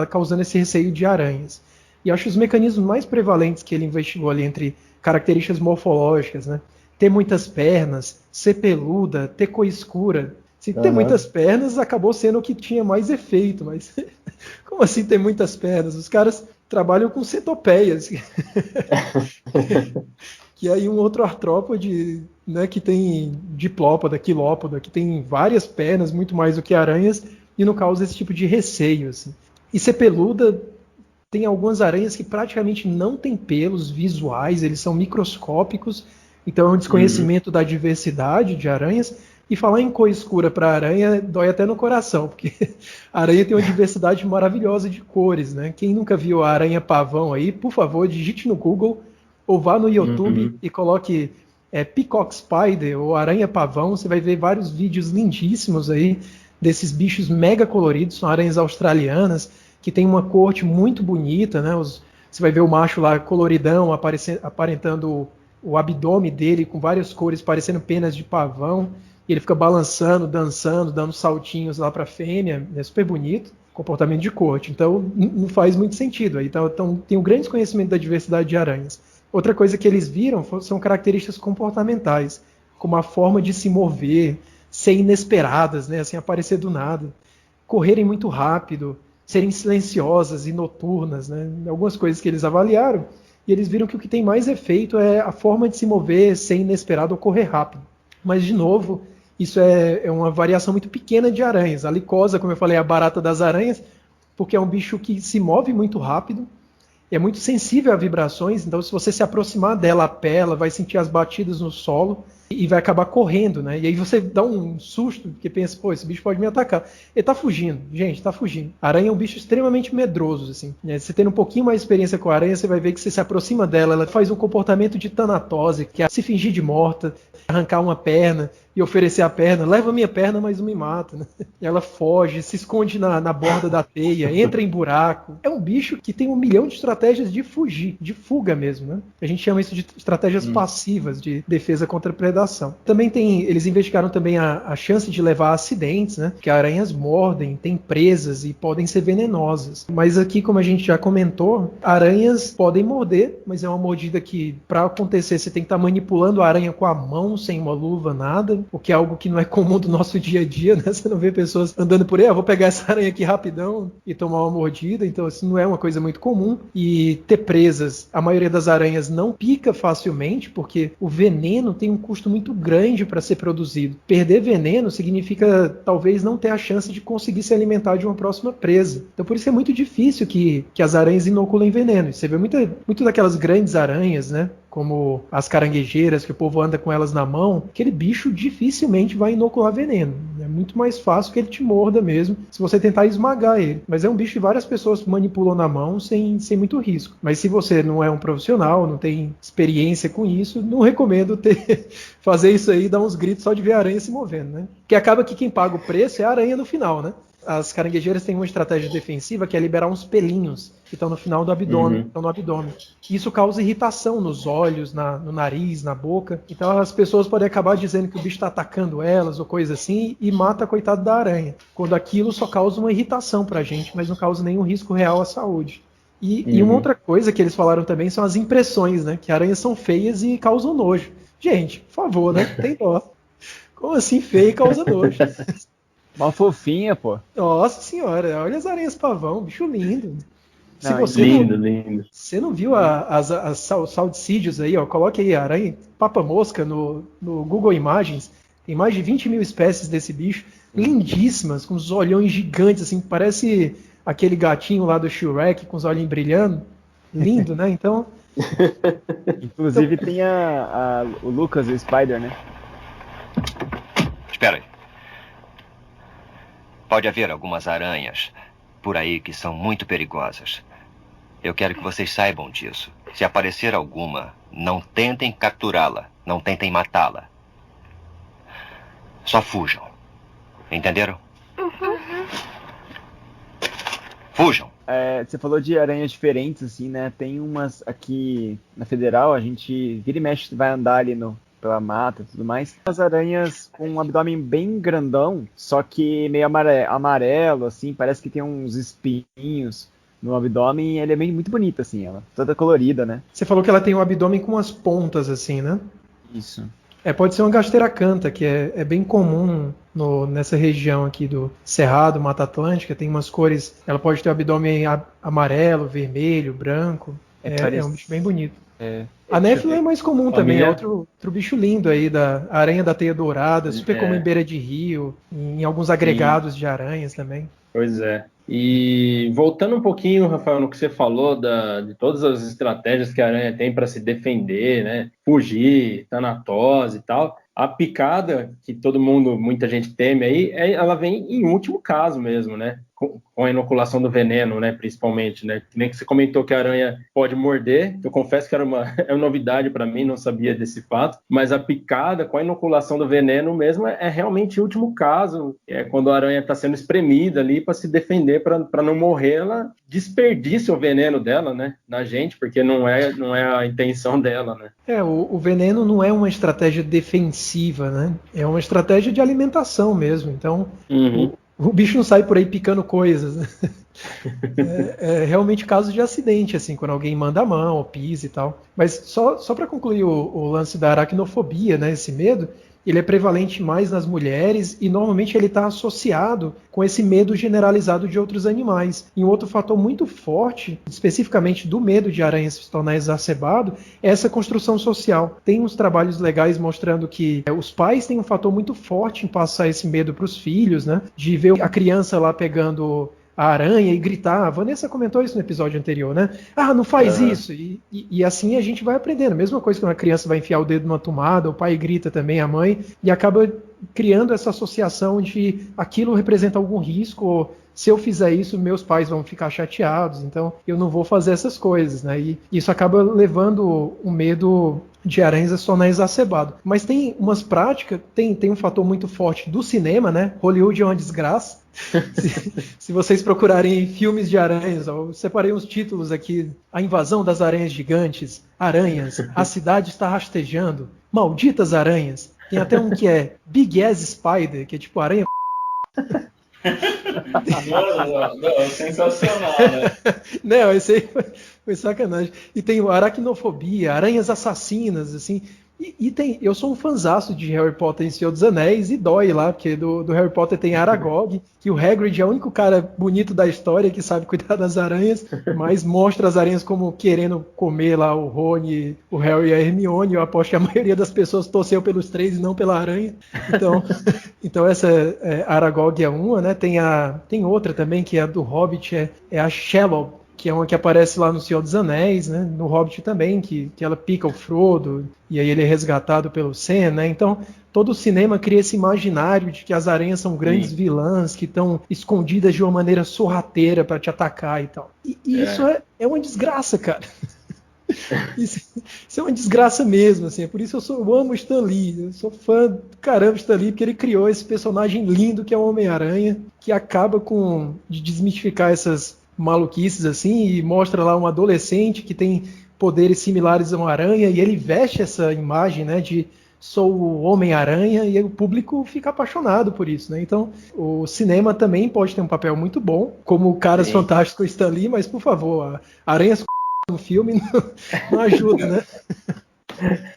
causando esse receio de aranhas. E eu acho que os mecanismos mais prevalentes que ele investigou ali entre características morfológicas, né? Ter muitas pernas, ser peluda, ter cor escura. Se ter muitas pernas acabou sendo o que tinha mais efeito, mas como assim ter muitas pernas? Os caras trabalham com centopeias. Que aí um outro artrópode, né, que tem diplópoda, quilópoda, que tem várias pernas, muito mais do que aranhas, e não causa esse tipo de receio. Assim. E ser peluda, tem algumas aranhas que praticamente não têm pelos visuais, eles são microscópicos, então é um desconhecimento da diversidade de aranhas. E falar em cor escura para aranha dói até no coração, porque a aranha tem uma diversidade maravilhosa de cores, né? Quem nunca viu a aranha pavão aí, por favor, digite no Google ou vá no YouTube e coloque Peacock Spider ou aranha pavão, você vai ver vários vídeos lindíssimos aí desses bichos mega coloridos, são aranhas australianas, que tem uma corte muito bonita, né? Você vai ver o macho lá coloridão, aparentando o abdômen dele com várias cores, parecendo penas de pavão. E ele fica balançando, dançando, dando saltinhos lá para a fêmea, é super bonito, comportamento de corte. Então não faz muito sentido. Aí. Então tem um grande desconhecimento da diversidade de aranhas. Outra coisa que eles viram são características comportamentais, como a forma de se mover, ser inesperadas, né, assim, aparecer do nada, correrem muito rápido, serem silenciosas e noturnas, né, algumas coisas que eles avaliaram, e eles viram que o que tem mais efeito é a forma de se mover, ser inesperado ou correr rápido. Mas, de novo, isso é uma variação muito pequena de aranhas. A licosa, como eu falei, é a barata das aranhas, porque é um bicho que se move muito rápido, é muito sensível a vibrações, então se você se aproximar dela a pé, ela vai sentir as batidas no solo e vai acabar correndo, né? E aí você dá um susto, porque pensa, pô, esse bicho pode me atacar. Ele tá fugindo, gente, tá fugindo. A aranha é um bicho extremamente medroso, assim. Né? Você tendo um pouquinho mais de experiência com a aranha, você vai ver que você se aproxima dela, ela faz um comportamento de tanatose, que é se fingir de morta, arrancar uma perna e oferecer a perna, leva a minha perna, mas não me mata, né? Ela foge, se esconde na borda da teia, entra em buraco. É um bicho que tem 1 milhão de estratégias de fugir, de fuga mesmo, né? A gente chama isso de estratégias passivas de defesa contra predação. Também eles investigaram também a chance de levar a acidentes, né? Que aranhas mordem, têm presas e podem ser venenosas. Mas aqui, como a gente já comentou, aranhas podem morder, mas é uma mordida que, para acontecer, você tem que estar manipulando a aranha com a mão, sem uma luva, nada. O que é algo que não é comum do nosso dia a dia, né? Você não vê pessoas andando por aí, vou pegar essa aranha aqui rapidão e tomar uma mordida, então isso não é uma coisa muito comum. E ter presas, a maioria das aranhas não pica facilmente, porque o veneno tem um custo muito grande para ser produzido. Perder veneno significa talvez não ter a chance de conseguir se alimentar de uma próxima presa. Então por isso é muito difícil que as aranhas inoculem veneno. E você vê muito daquelas grandes aranhas, né? Como as caranguejeiras, que o povo anda com elas na mão, aquele bicho dificilmente vai inocular veneno. É muito mais fácil que ele te morda mesmo, se você tentar esmagar ele. Mas é um bicho que várias pessoas manipulam na mão sem muito risco. Mas se você não é um profissional, não tem experiência com isso, não recomendo fazer isso aí e dar uns gritos só de ver a aranha se movendo, né? Porque acaba que quem paga o preço é a aranha no final, né? As caranguejeiras têm uma estratégia defensiva que é liberar uns pelinhos que estão no final do abdômen, estão no abdômen. Isso causa irritação nos olhos, no nariz, na boca. Então as pessoas podem acabar dizendo que o bicho está atacando elas ou coisa assim e mata a coitada da aranha. Quando aquilo só causa uma irritação pra gente, mas não causa nenhum risco real à saúde. E uma outra coisa que eles falaram também são as impressões, né? Que aranhas são feias e causam nojo. Gente, por favor, né? Tem dó. Como assim feia e causa nojo? Uma fofinha, pô. Nossa senhora, olha as aranhas pavão, bicho lindo. Se você lindo. Você não viu as salticídeos aí, ó, coloque aí aranha, papa-mosca no Google Imagens, tem mais de 20 mil espécies desse bicho, lindíssimas, com os olhões gigantes, assim, parece aquele gatinho lá do Shrek com os olhinhos brilhando, lindo, né, então... Inclusive tem o Lucas, o Spider, né? Espera aí. Pode haver algumas aranhas por aí que são muito perigosas. Eu quero que vocês saibam disso. Se aparecer alguma, não tentem capturá-la, não tentem matá-la. Só fujam. Entenderam? Fujam. Você falou de aranhas diferentes, assim, né? Tem umas aqui na Federal, a gente vira e mexe, vai andar ali pela mata e tudo mais. As aranhas com um abdômen bem grandão, só que meio amarelo, assim, parece que tem uns espinhos no abdômen, e ele é meio muito bonito, assim, ela toda colorida, né? Você falou que ela tem um abdômen com umas pontas, assim, né? Isso. Pode ser uma gasteracanta, que é bem comum nessa região aqui do Cerrado, Mata Atlântica, tem umas cores, ela pode ter o abdômen amarelo, vermelho, branco, é um bicho bem bonito. A néfila é mais comum também, é outro bicho lindo aí, da aranha da teia dourada, super comum em beira de rio, em alguns agregados de aranhas também. Pois é. E voltando um pouquinho, Rafael, no que você falou de todas as estratégias que a aranha tem para se defender, né? Fugir, tanatose e tal. A picada, que muita gente teme aí, ela vem em último caso mesmo, né? Com a inoculação do veneno, né? Principalmente, né? Que nem que você comentou que a aranha pode morder. Eu confesso que era uma novidade para mim, não sabia desse fato. Mas a picada com a inoculação do veneno mesmo é realmente o último caso. É quando a aranha está sendo espremida ali para se defender, para não morrer, ela desperdiça o veneno dela, né? Na gente, porque não é a intenção dela, né? O veneno não é uma estratégia defensiva, né? É uma estratégia de alimentação mesmo. Então, o bicho não sai por aí picando coisas. Né? É realmente caso de acidente, assim, quando alguém manda a mão ou pisa e tal. Mas só para concluir o lance da aracnofobia, né? Esse medo, ele é prevalente mais nas mulheres e normalmente ele está associado com esse medo generalizado de outros animais. E um outro fator muito forte, especificamente do medo de aranhas se tornar exacerbado, é essa construção social. Tem uns trabalhos legais mostrando que os pais têm um fator muito forte em passar esse medo para os filhos, né? De ver a criança lá pegando a aranha e gritar. A Vanessa comentou isso no episódio anterior, né? Ah, não faz isso. E assim a gente vai aprendendo. Mesma coisa que uma criança vai enfiar o dedo numa tomada, o pai grita também, a mãe, e acaba criando essa associação de aquilo representa algum risco, ou se eu fizer isso, meus pais vão ficar chateados, então eu não vou fazer essas coisas, né? E isso acaba levando o medo de aranhas a se tornar exacerbado. Mas tem umas práticas, tem um fator muito forte do cinema, né? Hollywood é uma desgraça. Se vocês procurarem filmes de aranhas, eu separei uns títulos aqui: A Invasão das Aranhas Gigantes, Aranhas, A Cidade Está Rastejando, Malditas Aranhas. Tem até um que é Big Ass Spider, que é tipo aranha. Não, sensacional, né? Não, esse aí foi sacanagem. E tem o Aracnofobia, Aranhas Assassinas, assim. E tem, eu sou um fanzaço de Harry Potter e Senhor dos Anéis, e dói lá, porque do Harry Potter tem Aragog, que o Hagrid é o único cara bonito da história que sabe cuidar das aranhas, mas mostra as aranhas como querendo comer lá o Rony, o Harry e a Hermione. Eu aposto que a maioria das pessoas torceu pelos três e não pela aranha. Então essa Aragog é uma, né? Tem outra também, que é a do Hobbit, é a Shellow, que é uma que aparece lá no Senhor dos Anéis, né? No Hobbit também, que ela pica o Frodo, e aí ele é resgatado pelo Sam, né? Então, todo o cinema cria esse imaginário de que as aranhas são grandes vilãs, que estão escondidas de uma maneira sorrateira para te atacar e tal. E isso é uma desgraça, cara. Isso é uma desgraça mesmo, assim. É por isso eu amo o Stan Lee. Eu sou fã do caramba do Stan Lee, porque ele criou esse personagem lindo que é o Homem-Aranha, que acaba de desmistificar essas maluquices assim, e mostra lá um adolescente que tem poderes similares a uma aranha, e ele veste essa imagem, né, de sou o Homem-Aranha, e o público fica apaixonado por isso, né? Então o cinema também pode ter um papel muito bom, como Caras Fantásticos Stan Lee, mas por favor, aranhas no filme não ajuda, né?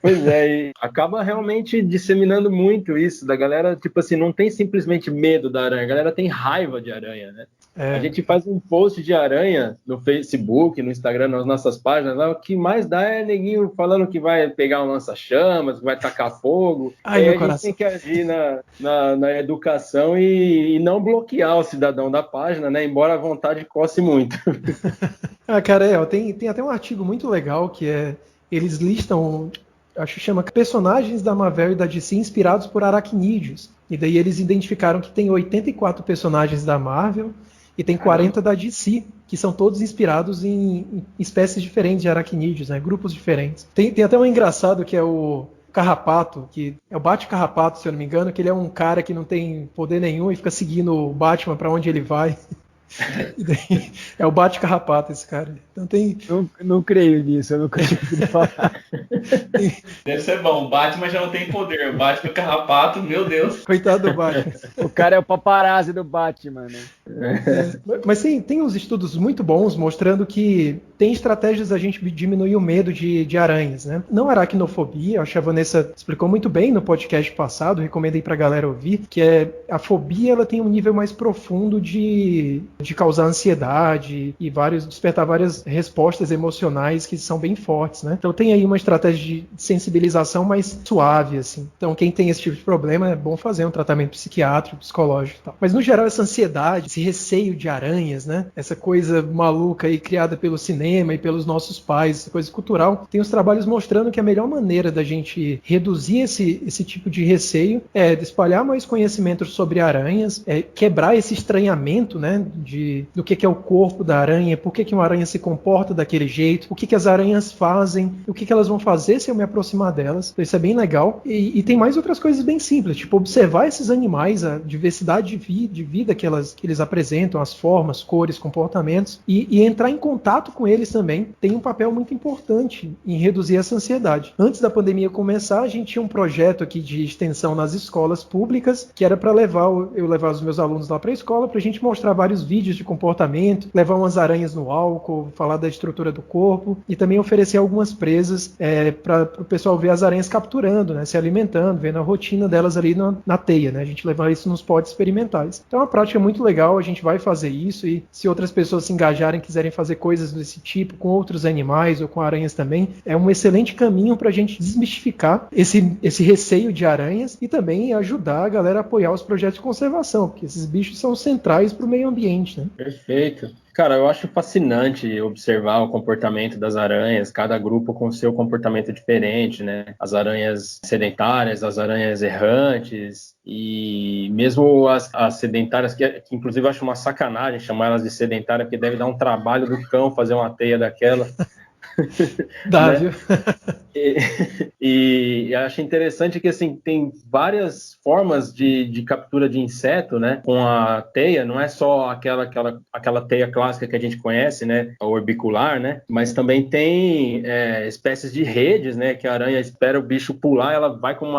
Pois é, e acaba realmente disseminando muito isso da galera, tipo assim, não tem simplesmente medo da aranha, a galera tem raiva de aranha, né? A gente faz um post de aranha no Facebook, no Instagram, nas nossas páginas, lá, o que mais dá é neguinho falando que vai pegar um lança-chamas, que vai tacar fogo. Ai, a gente tem que agir na educação e não bloquear o cidadão da página, né? Embora a vontade coce muito. Cara, tem até um artigo muito legal que eles listam, acho que chama personagens da Marvel e da DC inspirados por aracnídeos. E daí eles identificaram que tem 84 personagens da Marvel e tem 40 da DC, que são todos inspirados em espécies diferentes de aracnídeos, né? Grupos diferentes. Tem até um engraçado que é o Carrapato, que é o Bate-Carrapato, se eu não me engano, que ele é um cara que não tem poder nenhum e fica seguindo o Batman para onde ele vai. É o Bate-Carrapato esse cara. Então tem... Não creio nisso, eu não creio que falar. Deve ser bom, o Batman já não tem poder, o Batman Carrapato, meu Deus. Coitado do Batman. O cara é o paparazzi do Batman, né? Mas tem uns estudos muito bons mostrando que tem estratégias a gente diminuir o medo de aranhas, né? Não aracnofobia, acho que a Vanessa explicou muito bem no podcast passado, recomendo aí pra galera ouvir, que a fobia, ela tem um nível mais profundo de causar ansiedade e despertar várias respostas emocionais que são bem fortes, né? Então tem aí uma estratégia de sensibilização mais suave, assim. Então quem tem esse tipo de problema é bom fazer um tratamento psiquiátrico, psicológico e tal. Mas no geral essa ansiedade, esse receio de aranhas, né? Essa coisa maluca aí criada pelo cinema e pelos nossos pais, essa coisa cultural, tem os trabalhos mostrando que a melhor maneira da gente reduzir esse tipo de receio é espalhar mais conhecimento sobre aranhas, quebrar esse estranhamento, né? Do que é o corpo da aranha, por que uma aranha se comporta daquele jeito, o que as aranhas fazem, o que elas vão fazer se eu me aproximar delas. Então isso é bem legal. E tem mais outras coisas bem simples, tipo observar esses animais, a diversidade de vida que eles apresentam, as formas, cores, comportamentos, e entrar em contato com eles também tem um papel muito importante em reduzir essa ansiedade. Antes da pandemia começar, a gente tinha um projeto aqui de extensão nas escolas públicas, que era para eu levar os meus alunos lá para a escola, para a gente mostrar vários vídeos de comportamento, levar umas aranhas no álcool, falar da estrutura do corpo e também oferecer algumas presas para o pessoal ver as aranhas capturando, né, se alimentando, vendo a rotina delas ali na teia, né, a gente levar isso nos potes experimentais. Então é uma prática muito legal, a gente vai fazer isso e se outras pessoas se engajarem, quiserem fazer coisas desse tipo, com outros animais ou com aranhas também, é um excelente caminho para a gente desmistificar esse receio de aranhas e também ajudar a galera a apoiar os projetos de conservação, porque esses bichos são centrais para o meio ambiente, né? Perfeito. Cara, eu acho fascinante observar o comportamento das aranhas, cada grupo com seu comportamento diferente, né? As aranhas sedentárias, as aranhas errantes, e mesmo as sedentárias, que inclusive eu acho uma sacanagem chamar elas de sedentária, porque deve dar um trabalho do cão fazer uma teia daquela. Dá, né? viu? E acho interessante que assim, tem várias formas de captura de inseto, né? Com a teia, não é só aquela teia clássica que a gente conhece, né? A orbicular, né? Mas também tem espécies de redes, né? Que a aranha espera o bicho pular, ela vai com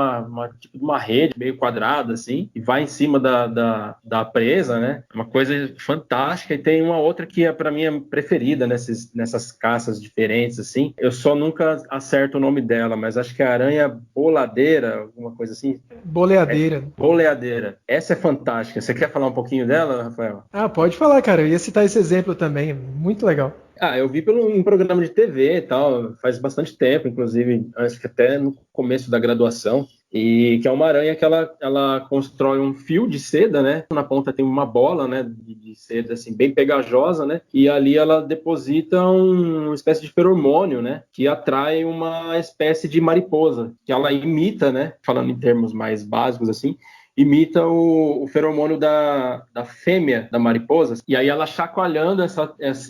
tipo de uma rede meio quadrada, assim, e vai em cima da presa, né? Uma coisa fantástica. E tem uma outra que para mim é preferida nessas caças diferentes, assim. Eu só nunca acerto o nome dela, mas acho que é a aranha boladeira, alguma coisa assim. Boleadeira. Boleadeira. Essa é fantástica. Você quer falar um pouquinho dela, Rafael? Ah, pode falar, cara. Eu ia citar esse exemplo também. Muito legal. Eu vi em programa de TV e tal, faz bastante tempo, inclusive, acho que até no começo da graduação, e que é uma aranha que ela constrói um fio de seda, né? Na ponta tem uma bola, né, de seda, assim, bem pegajosa, né? E ali ela deposita uma espécie de feromônio, né? Que atrai uma espécie de mariposa, que ela imita, né? Falando em termos mais básicos, assim, imita o feromônio da fêmea da mariposa, e aí ela chacoalhando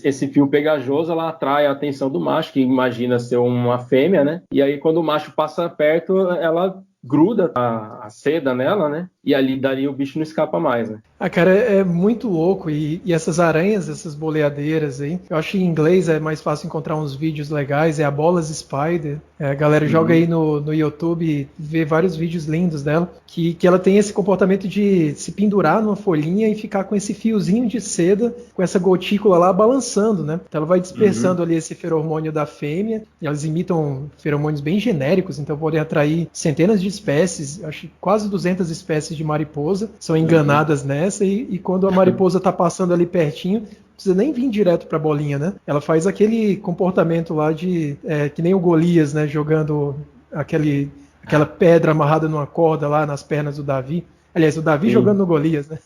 esse fio pegajoso, ela atrai a atenção do macho, que imagina ser uma fêmea, né? E aí quando o macho passa perto, ela gruda a seda nela, né? E dali o bicho não escapa mais, né? Cara, é muito louco. E essas aranhas, essas boleadeiras aí, eu acho que em inglês é mais fácil encontrar uns vídeos legais, é a Bolas Spider. A galera joga aí no YouTube e vê vários vídeos lindos dela, que ela tem esse comportamento de se pendurar numa folhinha e ficar com esse fiozinho de seda, com essa gotícula lá balançando, né? Então ela vai dispersando ali esse feromônio da fêmea, e elas imitam feromônios bem genéricos, então podem atrair centenas de espécies, acho que quase 200 espécies de mariposa são enganadas nessa, e quando a mariposa está passando ali pertinho, não precisa nem vir direto para a bolinha, né? Ela faz aquele comportamento lá de que nem o Golias, né? Jogando aquela pedra amarrada numa corda lá nas pernas do Davi. Aliás, o Davi jogando no Golias, né?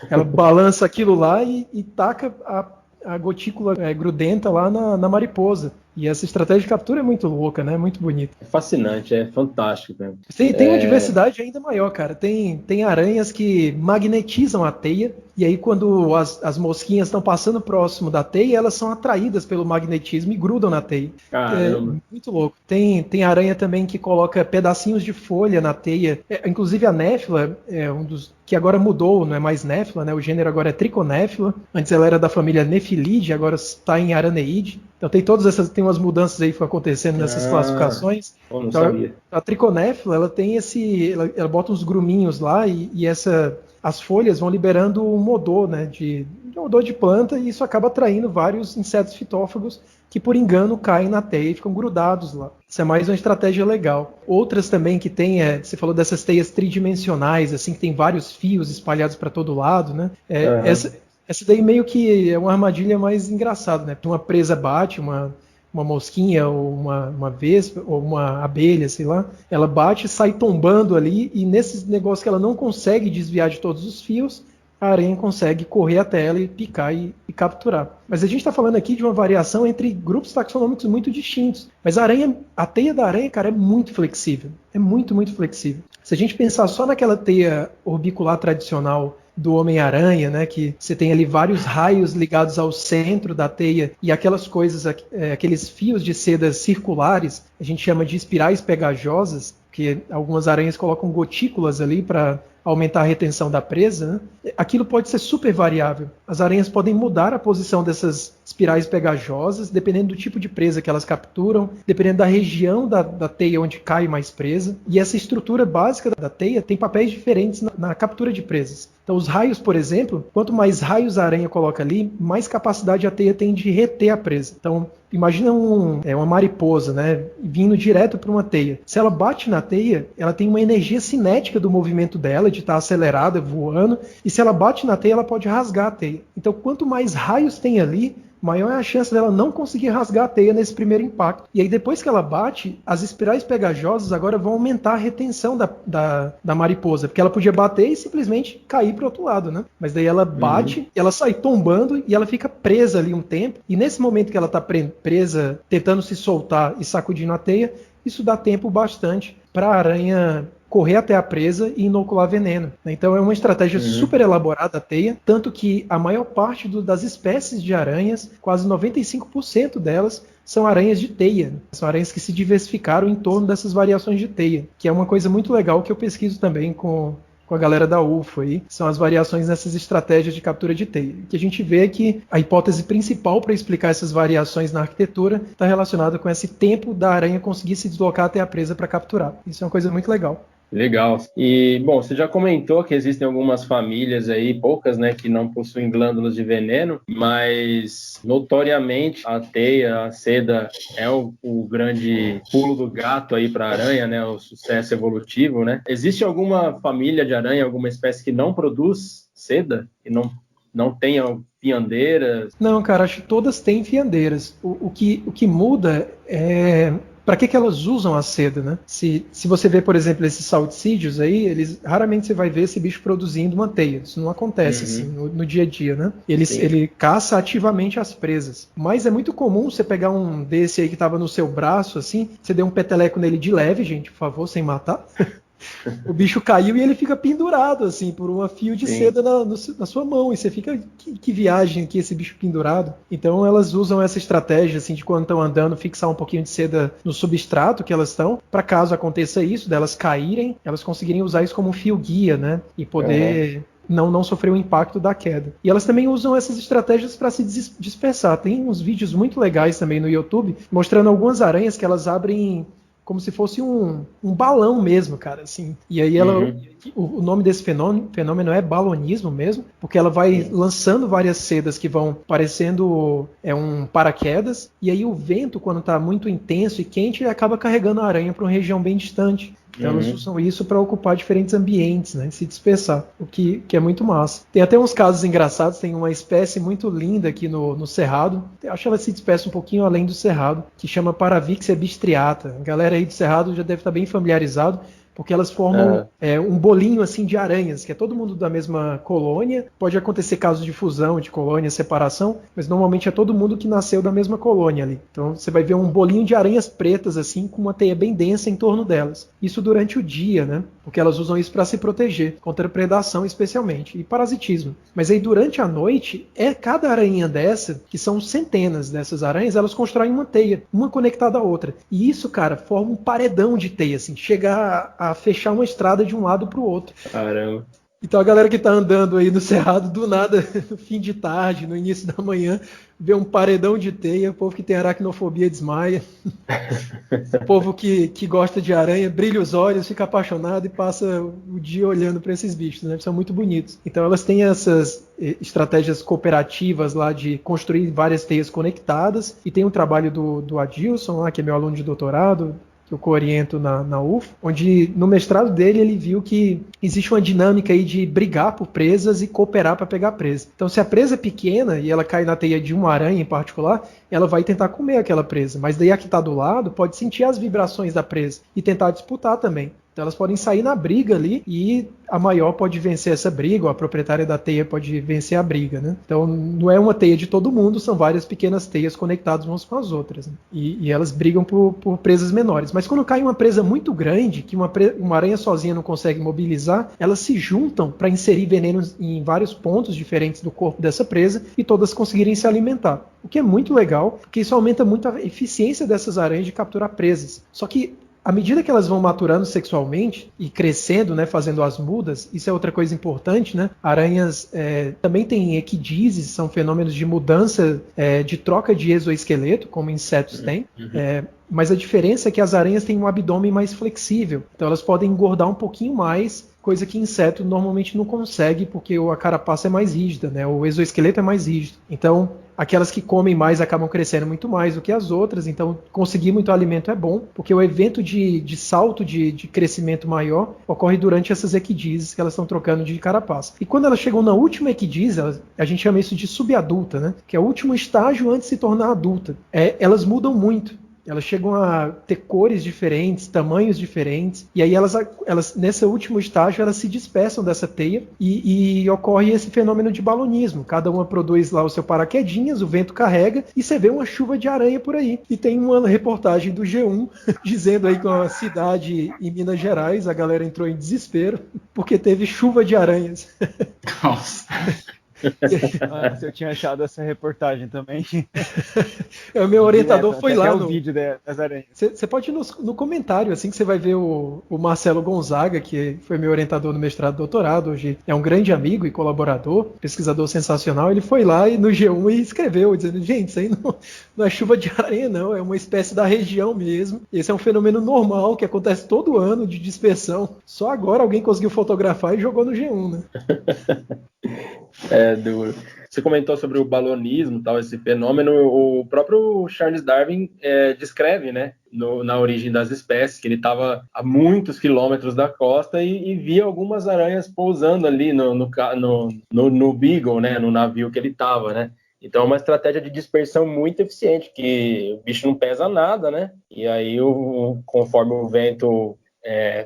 Ela balança aquilo lá e taca a gotícula grudenta lá na mariposa. E essa estratégia de captura é muito louca, né? Muito bonita. É fascinante, é fantástico mesmo. Tem uma diversidade ainda maior, cara. Tem aranhas que magnetizam a teia, e aí quando as mosquinhas estão passando próximo da teia, elas são atraídas pelo magnetismo e grudam na teia. Caramba. Muito louco. Tem aranha também que coloca pedacinhos de folha na teia. Inclusive a néfila é um dos que agora mudou, não é mais néfila, né? O gênero agora é triconéfila. Antes ela era da família Nefilidae, agora está em Araneide. Então tem umas mudanças aí que foram acontecendo nessas classificações. Não então, sabia. A triconéfila, ela tem ela bota uns gruminhos lá e as folhas vão liberando um odor, né, um odor de planta, e isso acaba atraindo vários insetos fitófagos que por engano caem na teia e ficam grudados lá. Isso é mais uma estratégia legal. Outras também que tem, você falou dessas teias tridimensionais, assim, que tem vários fios espalhados para todo lado, né? Essa daí meio que é uma armadilha mais engraçada, né? Uma presa bate, uma mosquinha, ou uma vespa, ou uma abelha, sei lá, ela bate, sai tombando ali, e nesse negócio que ela não consegue desviar de todos os fios, a aranha consegue correr até ela e picar e capturar. Mas a gente está falando aqui de uma variação entre grupos taxonômicos muito distintos. Mas a teia da aranha, cara, é muito flexível. É muito, muito flexível. Se a gente pensar só naquela teia orbicular tradicional do Homem-Aranha, né, que você tem ali vários raios ligados ao centro da teia, e aquelas coisas, aqueles fios de seda circulares, a gente chama de espirais pegajosas, que algumas aranhas colocam gotículas ali para aumentar a retenção da presa, né? Aquilo pode ser super variável. As aranhas podem mudar a posição dessas espirais pegajosas, dependendo do tipo de presa que elas capturam, dependendo da região da teia onde cai mais presa. E essa estrutura básica da teia tem papéis diferentes na captura de presas. Então, os raios, por exemplo, quanto mais raios a aranha coloca ali, mais capacidade a teia tem de reter a presa. Então, imagina uma mariposa, né, vindo direto para uma teia. Se ela bate na teia, ela tem uma energia cinética do movimento dela, de estar acelerada, voando, e se ela bate na teia, ela pode rasgar a teia. Então, quanto mais raios tem ali, maior é a chance dela não conseguir rasgar a teia nesse primeiro impacto. E aí depois que ela bate, as espirais pegajosas agora vão aumentar a retenção da mariposa, porque ela podia bater e simplesmente cair para o outro lado, né? Mas daí ela bate, ela sai tombando e ela fica presa ali um tempo. E nesse momento que ela está presa, tentando se soltar e sacudindo a teia, isso dá tempo bastante para a aranha correr até a presa e inocular veneno. Então é uma estratégia super elaborada a teia, tanto que a maior parte das espécies de aranhas, quase 95% delas, são aranhas de teia. São aranhas que se diversificaram em torno dessas variações de teia, que é uma coisa muito legal que eu pesquiso também com a galera da UFO aí, são as variações nessas estratégias de captura de teia. O que a gente vê é que a hipótese principal para explicar essas variações na arquitetura está relacionada com esse tempo da aranha conseguir se deslocar até a presa para capturar. Isso é uma coisa muito legal. Legal. E, bom, você já comentou que existem algumas famílias aí, poucas, né, que não possuem glândulas de veneno, mas notoriamente a teia, a seda é o grande pulo do gato aí para a aranha, né, o sucesso evolutivo, né? Existe alguma família de aranha, alguma espécie que não produz seda e não tenha fiandeiras? Não, cara, acho que todas têm fiandeiras. O que muda é para que elas usam a seda, né? Se você vê, por exemplo, esses salticídeos aí, raramente você vai ver esse bicho produzindo uma teia. Isso não acontece assim no dia a dia, né? Ele caça ativamente as presas. Mas é muito comum você pegar um desse aí que estava no seu braço, assim, você deu um peteleco nele de leve, gente, por favor, sem matar. O bicho caiu e ele fica pendurado, assim, por um fio de seda na sua mão. E você fica, que viagem aqui, esse bicho pendurado. Então elas usam essa estratégia, assim, de quando estão andando, fixar um pouquinho de seda no substrato que elas estão, para caso aconteça isso, delas caírem, elas conseguirem usar isso como um fio guia, né? E poder não sofrer o impacto da queda. E elas também usam essas estratégias para se dispersar. Tem uns vídeos muito legais também no YouTube, mostrando algumas aranhas que elas abrem como se fosse um balão mesmo, cara, assim. E aí o nome desse fenômeno é balonismo mesmo, porque ela vai lançando várias sedas que vão parecendo um paraquedas, e aí o vento, quando está muito intenso e quente, acaba carregando a aranha para uma região bem distante. Então elas usam isso para ocupar diferentes ambientes, né, se dispersar, o que é muito massa. Tem até uns casos engraçados, tem uma espécie muito linda aqui no Cerrado, acho que ela se dispersa um pouquinho além do Cerrado, que chama Paravixia bistriata. A galera aí do Cerrado já deve estar bem familiarizado, porque elas formam um bolinho assim de aranhas, que é todo mundo da mesma colônia. Pode acontecer casos de fusão, de colônia, separação, mas normalmente é todo mundo que nasceu da mesma colônia ali. Então você vai ver um bolinho de aranhas pretas assim, com uma teia bem densa em torno delas. Isso durante o dia, né? Porque elas usam isso para se proteger, contra predação especialmente, e parasitismo. Mas aí durante a noite, cada aranha dessa, que são centenas dessas aranhas, elas constroem uma teia, uma conectada à outra. E isso, cara, forma um paredão de teia, assim, chega a fechar uma estrada de um lado para o outro. Caramba. Então a galera que tá andando aí no Cerrado, do nada, no fim de tarde, no início da manhã, vê um paredão de teia, o povo que tem aracnofobia desmaia, o povo que gosta de aranha brilha os olhos, fica apaixonado e passa o dia olhando para esses bichos, né? São muito bonitos. Então elas têm essas estratégias cooperativas lá de construir várias teias conectadas, e tem um trabalho do Adilson lá, que é meu aluno de doutorado, que eu cooriento na UFO, onde no mestrado dele ele viu que existe uma dinâmica aí de brigar por presas e cooperar para pegar presa. Então se a presa é pequena e ela cai na teia de uma aranha em particular, ela vai tentar comer aquela presa, mas daí a que está do lado pode sentir as vibrações da presa e tentar disputar também. Então elas podem sair na briga ali e a maior pode vencer essa briga, ou a proprietária da teia pode vencer a briga, né? Então não é uma teia de todo mundo, são várias pequenas teias conectadas umas com as outras, né? E elas brigam por presas menores. Mas quando cai uma presa muito grande, que uma aranha sozinha não consegue mobilizar, elas se juntam para inserir venenos em vários pontos diferentes do corpo dessa presa e todas conseguirem se alimentar. O que é muito legal, porque isso aumenta muito a eficiência dessas aranhas de capturar presas. Só que à medida que elas vão maturando sexualmente e crescendo, né, fazendo as mudas, isso é outra coisa importante, né? Aranhas também têm equidizes, são fenômenos de mudança, de troca de exoesqueleto, como insetos têm. Mas a diferença é que as aranhas têm um abdômen mais flexível, então elas podem engordar um pouquinho mais coisa que inseto normalmente não consegue, porque a carapaça é mais rígida, né? O exoesqueleto é mais rígido. Então, aquelas que comem mais acabam crescendo muito mais do que as outras, então conseguir muito alimento é bom, porque o evento de salto de crescimento maior ocorre durante essas equidizes que elas estão trocando de carapaça. E quando elas chegam na última equidize, a gente chama isso de subadulta, né? Que é o último estágio antes de se tornar adulta. Elas mudam muito. Elas chegam a ter cores diferentes, tamanhos diferentes, e aí elas nesse último estágio, elas se dispersam dessa teia e ocorre esse fenômeno de balonismo. Cada uma produz lá o seu paraquedinhas, o vento carrega, e você vê uma chuva de aranha por aí. E tem uma reportagem do G1 dizendo aí que uma cidade em Minas Gerais, a galera entrou em desespero, porque teve chuva de aranhas. Nossa. Se eu tinha achado essa reportagem também. O meu orientador Direto, foi até lá o vídeo das aranhas. Você pode ir no comentário, assim que você vai ver o Marcelo Gonzaga, que foi meu orientador no mestrado e doutorado, hoje é um grande amigo e colaborador, pesquisador sensacional. Ele foi lá no G1 e escreveu, dizendo: gente, isso aí não é chuva de aranha, não, é uma espécie da região mesmo. Esse é um fenômeno normal que acontece todo ano de dispersão. Só agora alguém conseguiu fotografar e jogou no G1, né? Você comentou sobre o balonismo, tal, esse fenômeno. O próprio Charles Darwin descreve, né, na origem das espécies, que ele estava a muitos quilômetros da costa e via algumas aranhas pousando ali no Beagle, né, no navio que ele estava, né? Então é uma estratégia de dispersão muito eficiente, que o bicho não pesa nada, né? E aí, conforme o vento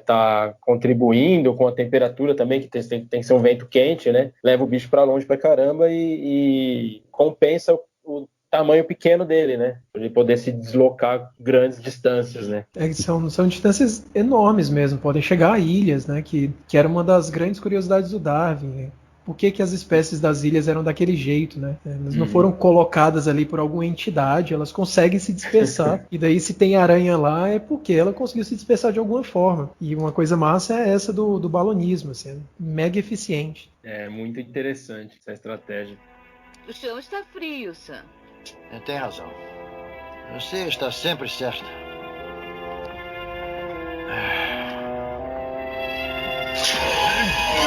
tá contribuindo com a temperatura também, que tem que ser um vento quente, né? Leva o bicho para longe pra caramba e compensa o tamanho pequeno dele, né? Para ele poder se deslocar grandes distâncias, né? São distâncias enormes mesmo, podem chegar a ilhas, né? Que era uma das grandes curiosidades do Darwin, né? Por que as espécies das ilhas eram daquele jeito, né? Elas não foram colocadas ali por alguma entidade, elas conseguem se dispersar. E daí, se tem aranha lá, é porque ela conseguiu se dispersar de alguma forma. E uma coisa massa é essa do balonismo, assim, é mega eficiente. É muito interessante essa estratégia. O chão está frio, Sam. Tem razão. Você está sempre certa.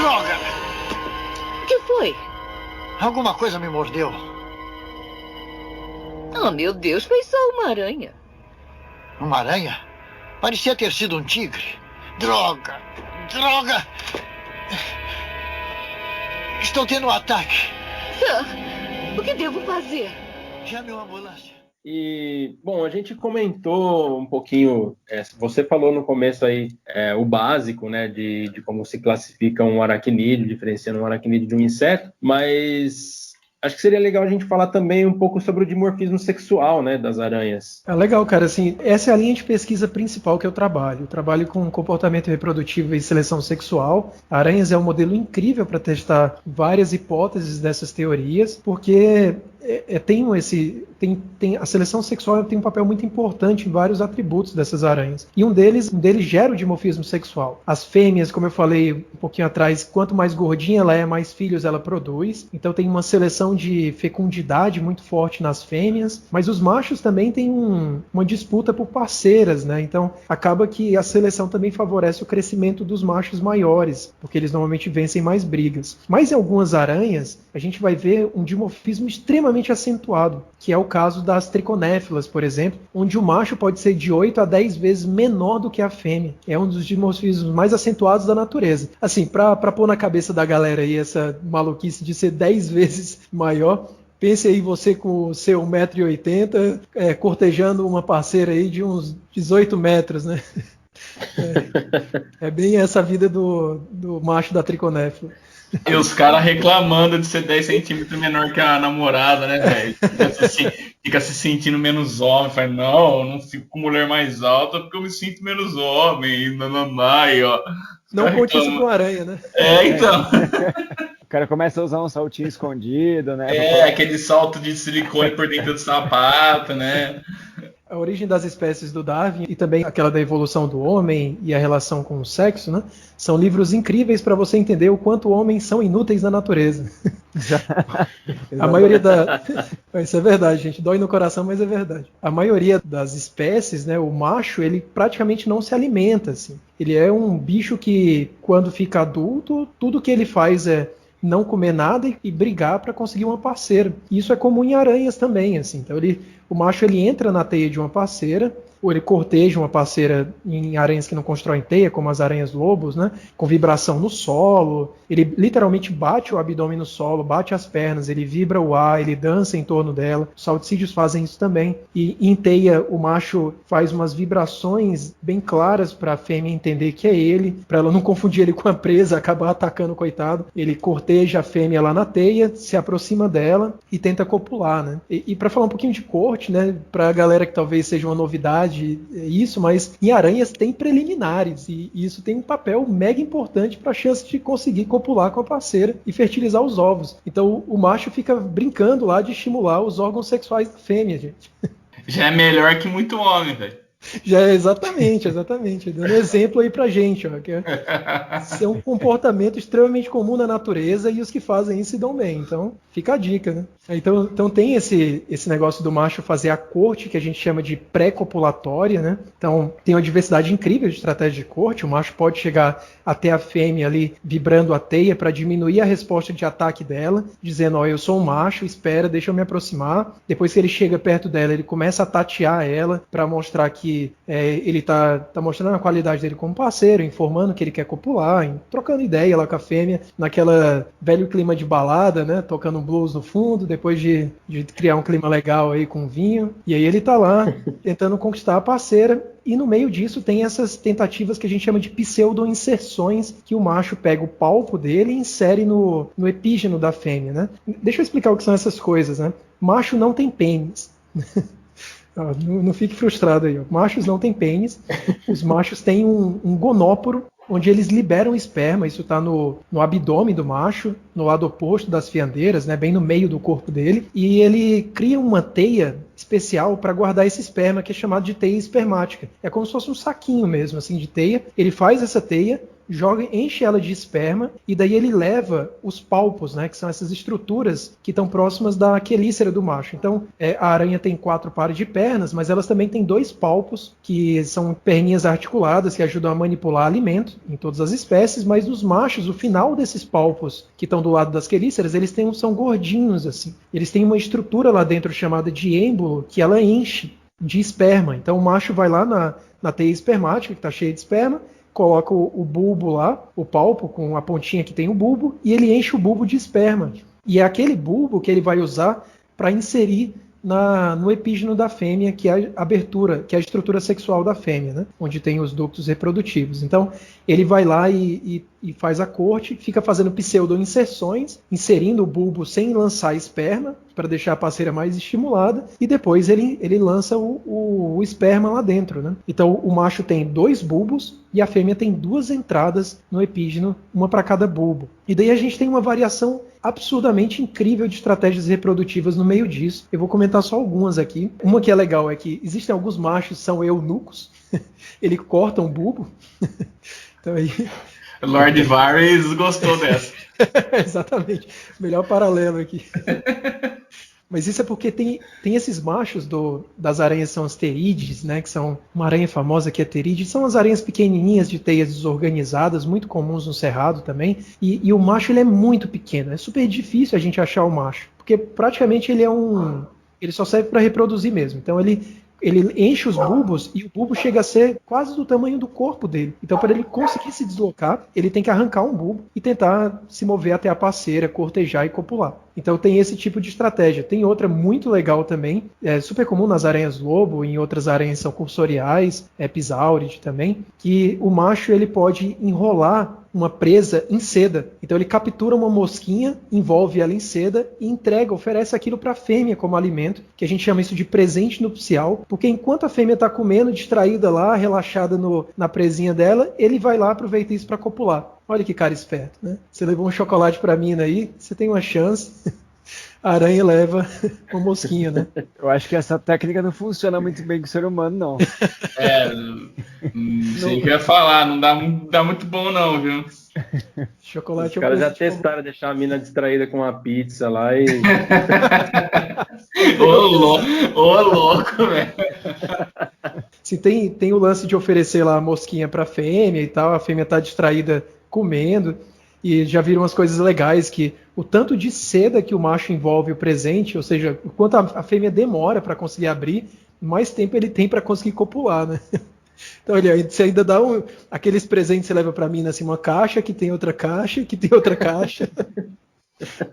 Droga! O que foi? Alguma coisa me mordeu. Oh, meu Deus, foi só uma aranha. Uma aranha? Parecia ter sido um tigre. Droga! Droga! Estou tendo um ataque. Sam, o que devo fazer? Chame uma ambulância. E, bom, a gente comentou um pouquinho, você falou no começo aí o básico, né, de como se classifica um aracnídeo, diferenciando um aracnídeo de um inseto, mas acho que seria legal a gente falar também um pouco sobre o dimorfismo sexual, né, das aranhas. Legal, cara, assim, essa é a linha de pesquisa principal que eu trabalho. Eu trabalho com comportamento reprodutivo e seleção sexual. Aranhas é um modelo incrível para testar várias hipóteses dessas teorias, porque a seleção sexual tem um papel muito importante em vários atributos dessas aranhas. E um deles gera o dimorfismo sexual. As fêmeas, como eu falei um pouquinho atrás, quanto mais gordinha ela é, mais filhos ela produz. Então tem uma seleção de fecundidade muito forte nas fêmeas. Mas os machos também têm uma disputa por parceiras, né? Então acaba que a seleção também favorece o crescimento dos machos maiores, porque eles normalmente vencem mais brigas. Mas em algumas aranhas, a gente vai ver um dimorfismo extremamente acentuado, que é o caso das triconéfilas, por exemplo, onde o macho pode ser de 8 a 10 vezes menor do que a fêmea. É um dos dimorfismos mais acentuados da natureza. Assim, para pôr na cabeça da galera aí essa maluquice de ser 10 vezes maior, pense aí você com o seu 1,80 m, cortejando uma parceira aí de uns 18 metros, né? É bem essa vida do macho da triconéfila. E os caras reclamando de ser 10 centímetros menor que a namorada, né, velho? Fica se sentindo menos homem. Fala, não, eu não fico com mulher mais alta porque eu me sinto menos homem. Nananai, ó. Não conte isso com aranha, né? Então. O cara começa a usar um saltinho escondido, né? Aquele salto de silicone por dentro do sapato, né? A Origem das Espécies do Darwin e também aquela da evolução do homem e a relação com o sexo, né? São livros incríveis para você entender o quanto homens são inúteis na natureza. A maioria Isso é verdade, gente. Dói no coração, mas é verdade. A maioria das espécies, né, o macho, ele praticamente não se alimenta, assim. Ele é um bicho que, quando fica adulto, tudo que ele faz é não comer nada e brigar para conseguir uma parceira. Isso é comum em aranhas também, assim. Então o macho ele entra na teia de uma parceira, ou ele corteja uma parceira em aranhas que não constroem teia, como as aranhas-lobos, né? Com vibração no solo. Ele literalmente bate o abdômen no solo, bate as pernas, ele vibra o ar, ele dança em torno dela. Os salticídeos fazem isso também. E em teia, o macho faz umas vibrações bem claras para a fêmea entender que é ele, para ela não confundir ele com a presa, acabar atacando o coitado. Ele corteja a fêmea lá na teia, se aproxima dela e tenta copular, né? E para falar um pouquinho de corte, né? Para a galera que talvez seja uma novidade isso, mas em aranhas tem preliminares e isso tem um papel mega importante para a chance de conseguir copular com a parceira e fertilizar os ovos. Então o macho fica brincando lá de estimular os órgãos sexuais da fêmea, gente. Já é melhor que muito homem, velho. Já é exatamente. Dando exemplo aí pra gente, ó, que é um comportamento extremamente comum na natureza e os que fazem isso se dão bem. Então, fica a dica, né? Então tem esse negócio do macho fazer a corte, que a gente chama de pré-copulatória, né? Então, tem uma diversidade incrível de estratégias de corte. O macho pode chegar até a fêmea ali, vibrando a teia para diminuir a resposta de ataque dela, dizendo, ó, eu sou um macho, espera, deixa eu me aproximar. Depois que ele chega perto dela, ele começa a tatear ela para mostrar que ele tá mostrando a qualidade dele como parceiro, informando que ele quer copular, trocando ideia lá com a fêmea, naquela velho clima de balada, né? Tocando um blues no fundo, depois de criar um clima legal aí com vinho. E aí ele tá lá tentando conquistar a parceira. E no meio disso tem essas tentativas que a gente chama de pseudo-inserções, que o macho pega o palpo dele e insere no epígeno da fêmea, né? Deixa eu explicar o que são essas coisas, né? Macho não tem pênis. Não fique frustrado aí. Ó. Machos não têm pênis. Os machos têm um gonóporo, onde eles liberam esperma. Isso está no abdômen do macho, no lado oposto das fiandeiras, né, bem no meio do corpo dele. E ele cria uma teia especial para guardar esse esperma, que é chamado de teia espermática. É como se fosse um saquinho mesmo, assim, de teia. Ele faz essa teia, enche ela de esperma, e daí ele leva os palpos, né, que são essas estruturas que estão próximas da quelícera do macho. Então, a aranha tem 4 pares de pernas, mas elas também têm 2 palpos, que são perninhas articuladas, que ajudam a manipular alimento em todas as espécies, mas nos machos, o final desses palpos, que estão do lado das quelíceras, eles são gordinhos, assim. Eles têm uma estrutura lá dentro chamada de êmbolo, que ela enche de esperma. Então, o macho vai lá na teia espermática, que está cheia de esperma, coloca o bulbo lá, o palpo com a pontinha que tem o bulbo, e ele enche o bulbo de esperma. E é aquele bulbo que ele vai usar para inserir no epígeno da fêmea, que é a abertura, que é a estrutura sexual da fêmea, né? Onde tem os ductos reprodutivos. Então, ele vai lá e faz a corte, fica fazendo pseudo-inserções, inserindo o bulbo sem lançar esperma, para deixar a parceira mais estimulada, e depois ele lança o esperma lá dentro, né? Então, o macho tem 2 bulbos e a fêmea tem 2 entradas no epígeno, uma para cada bulbo. E daí a gente tem uma variação absurdamente incrível de estratégias reprodutivas no meio disso. Eu vou comentar só algumas aqui. Uma que é legal é que existem alguns machos que são eunucos, ele corta um bulbo. Então aí... Lord Varys gostou dessa. Exatamente. Melhor paralelo aqui. Mas isso é porque tem esses machos das aranhas, são as terídees, né? Que são uma aranha famosa que é terídea. São as aranhas pequenininhas de teias desorganizadas, muito comuns no cerrado também. E o macho ele é muito pequeno. É super difícil a gente achar o macho. Porque praticamente ele só serve para reproduzir mesmo. Então ele enche os bulbos e o bulbo chega a ser quase do tamanho do corpo dele. Então, para ele conseguir se deslocar, ele tem que arrancar um bulbo e tentar se mover até a parceira, cortejar e copular. Então, tem esse tipo de estratégia. Tem outra muito legal também, é super comum nas aranhas-lobo, em outras aranhas são cursoriais, Episauridae também, que o macho ele pode enrolar uma presa em seda. Então ele captura uma mosquinha, envolve ela em seda e oferece aquilo para a fêmea como alimento, que a gente chama isso de presente nupcial, porque enquanto a fêmea está comendo, distraída lá, relaxada na presinha dela, ele vai lá, aproveita isso para copular. Olha que cara esperto, né? Você levou um chocolate para a mina aí, você tem uma chance A aranha leva uma mosquinha, né? Eu acho que essa técnica não funciona muito bem com o ser humano, não. Não sei o que eu ia falar, não dá muito bom não, viu? Chocolate Os caras já testaram deixar a mina distraída com uma pizza lá e... Ô louco, velho. Se tem o lance de oferecer lá a mosquinha pra fêmea e tal, a fêmea tá distraída comendo, e já viram umas coisas legais, que o tanto de seda que o macho envolve o presente, ou seja, o quanto a fêmea demora para conseguir abrir, mais tempo ele tem para conseguir copular, né? Então, olha, você ainda dá aqueles presentes que você leva pra mina, assim, uma caixa, que tem outra caixa, que tem outra caixa.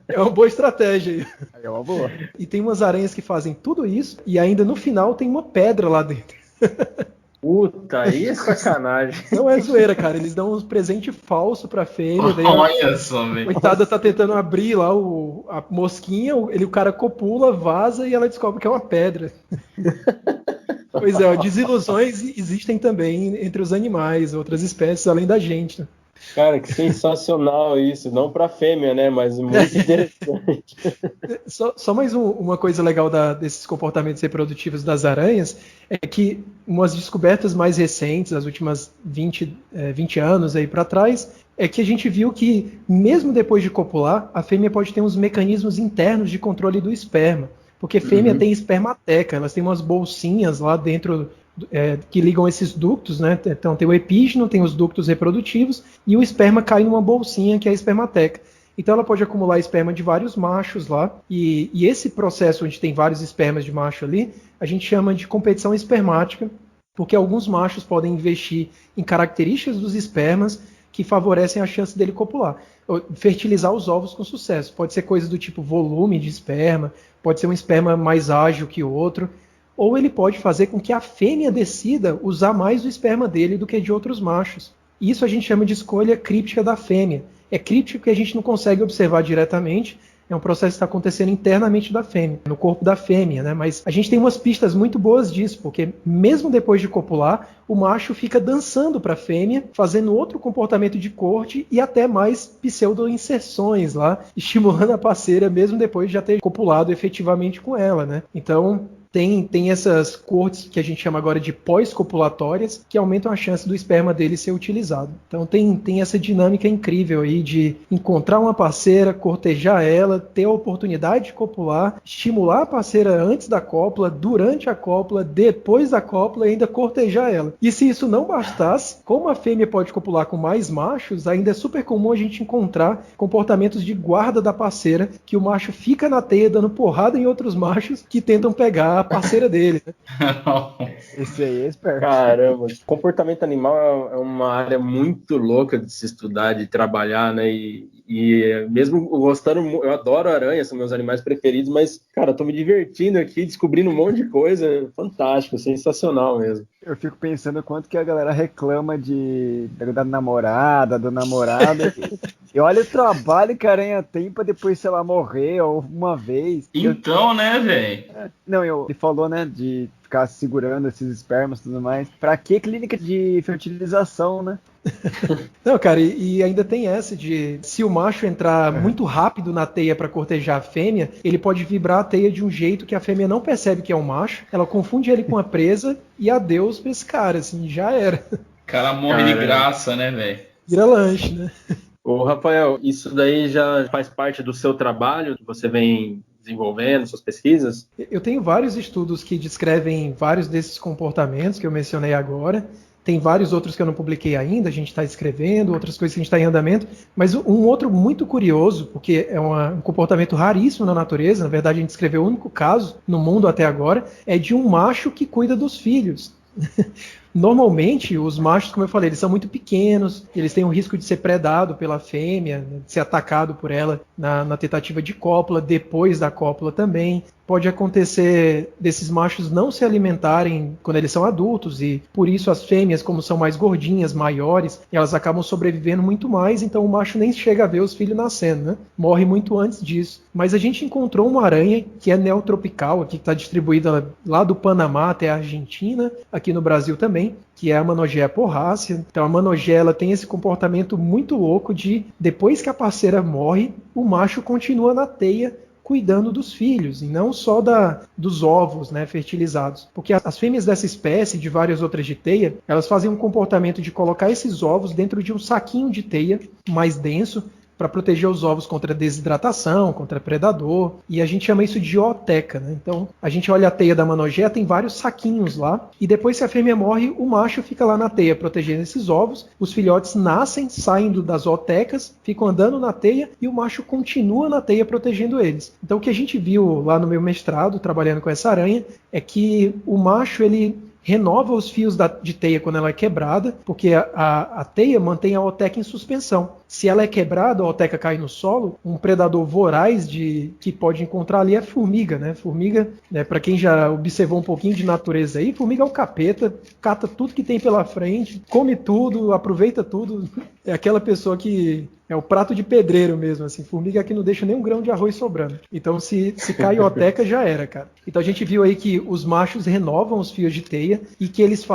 É uma boa estratégia. É uma boa. E tem umas aranhas que fazem tudo isso, e ainda no final tem uma pedra lá dentro. Puta, aí é sacanagem. Não é zoeira, cara. Eles dão um presente falso pra fêmea. Daí Olha só, velho. Coitada tá tentando abrir lá a mosquinha, o cara copula, vaza e ela descobre que é uma pedra. Pois é, ó, desilusões existem também entre os animais, outras espécies, além da gente, né? Cara, que sensacional isso. Não pra fêmea, né? Mas muito interessante. Só mais uma coisa legal desses comportamentos reprodutivos das aranhas é que umas descobertas mais recentes, as últimas 20 anos aí para trás, é que a gente viu que mesmo depois de copular, a fêmea pode ter uns mecanismos internos de controle do esperma. Porque fêmea tem espermateca, elas têm umas bolsinhas lá dentro que ligam esses ductos, né? Então tem o epígeno, tem os ductos reprodutivos e o esperma cai numa bolsinha que é a espermateca. Então ela pode acumular esperma de vários machos lá e esse processo onde tem vários espermas de macho ali, a gente chama de competição espermática, porque alguns machos podem investir em características dos espermas que favorecem a chance dele copular. Fertilizar os ovos com sucesso. Pode ser coisa do tipo volume de esperma, pode ser um esperma mais ágil que o outro, ou ele pode fazer com que a fêmea decida usar mais o esperma dele do que de outros machos. Isso a gente chama de escolha críptica da fêmea. É críptico porque a gente não consegue observar diretamente, é um processo que está acontecendo internamente da fêmea, no corpo da fêmea, né? Mas a gente tem umas pistas muito boas disso, porque mesmo depois de copular, o macho fica dançando para a fêmea, fazendo outro comportamento de corte e até mais pseudo-inserções lá, estimulando a parceira mesmo depois de já ter copulado efetivamente com ela, né? Então tem essas cortes que a gente chama agora de pós-copulatórias, que aumentam a chance do esperma dele ser utilizado. Então tem essa dinâmica incrível aí de encontrar uma parceira, cortejar ela, ter a oportunidade de copular, estimular a parceira antes da cópula, durante a cópula, depois da cópula e ainda cortejar ela. E se isso não bastasse, como a fêmea pode copular com mais machos, ainda é super comum a gente encontrar comportamentos de guarda da parceira, que o macho fica na teia dando porrada em outros machos que tentam pegar a parceira dele, né? Esse aí é esperto. Caramba, comportamento animal é uma área muito louca de se estudar, de trabalhar, né? E mesmo gostando, eu adoro aranhas, são meus animais preferidos, mas, cara, eu tô me divertindo aqui, descobrindo um monte de coisa, fantástico, sensacional mesmo. Eu fico pensando o quanto que a galera reclama da namorada, do namorado. E olha o trabalho que a aranha tem pra depois, sei lá, morrer ou uma vez. Então, né, velho? Não, ele falou, né, de ficar segurando esses espermas e tudo mais. Pra que clínica de fertilização, né? Não, cara, e ainda tem essa de se o macho entrar muito rápido na teia para cortejar a fêmea, ele pode vibrar a teia de um jeito que a fêmea não percebe que é um macho, ela confunde ele com a presa e adeus pra esse cara, assim, já era. O cara morre de graça, né, velho? Vira lanche, né? Ô, Rafael, isso daí já faz parte do seu trabalho que você vem desenvolvendo, suas pesquisas? Eu tenho vários estudos que descrevem vários desses comportamentos que eu mencionei agora. Tem vários outros que eu não publiquei ainda, a gente está escrevendo, outras coisas que a gente está em andamento. Mas um outro muito curioso, porque é um comportamento raríssimo na natureza, na verdade a gente escreveu o único caso no mundo até agora, é de um macho que cuida dos filhos. Normalmente, os machos, como eu falei, eles são muito pequenos, eles têm o risco de ser predado pela fêmea, de ser atacado por ela na tentativa de cópula, depois da cópula também. Pode acontecer desses machos não se alimentarem quando eles são adultos e por isso as fêmeas, como são mais gordinhas, maiores, elas acabam sobrevivendo muito mais, então o macho nem chega a ver os filhos nascendo, né? Morre muito antes disso. Mas a gente encontrou uma aranha que é neotropical, aqui que está distribuída lá do Panamá até a Argentina, aqui no Brasil também, que é a Manogea porrácea. Então a Manogea ela tem esse comportamento muito louco de, depois que a parceira morre, o macho continua na teia cuidando dos filhos, e não só dos ovos, né, fertilizados. Porque as fêmeas dessa espécie, de várias outras de teia, elas fazem um comportamento de colocar esses ovos dentro de um saquinho de teia mais denso, para proteger os ovos contra desidratação, contra predador, e a gente chama isso de ooteca, né? Então, a gente olha a teia da manogea, tem vários saquinhos lá, e depois, se a fêmea morre, o macho fica lá na teia protegendo esses ovos, os filhotes nascem, saem das ootecas, ficam andando na teia, e o macho continua na teia protegendo eles. Então, o que a gente viu lá no meu mestrado, trabalhando com essa aranha, é que o macho, ele renova os fios de teia quando ela é quebrada, porque a teia mantém a ooteca em suspensão. Se ela é quebrada, a ooteca cai no solo, um predador voraz que pode encontrar ali é formiga, né? Formiga, né, para quem já observou um pouquinho de natureza aí, formiga é o capeta, cata tudo que tem pela frente, come tudo, aproveita tudo. É aquela pessoa que é o prato de pedreiro mesmo, assim. Formiga que não deixa nem um grão de arroz sobrando. Então, se cai a ooteca, já era, cara. Então, a gente viu aí que os machos renovam os fios de teia e que eles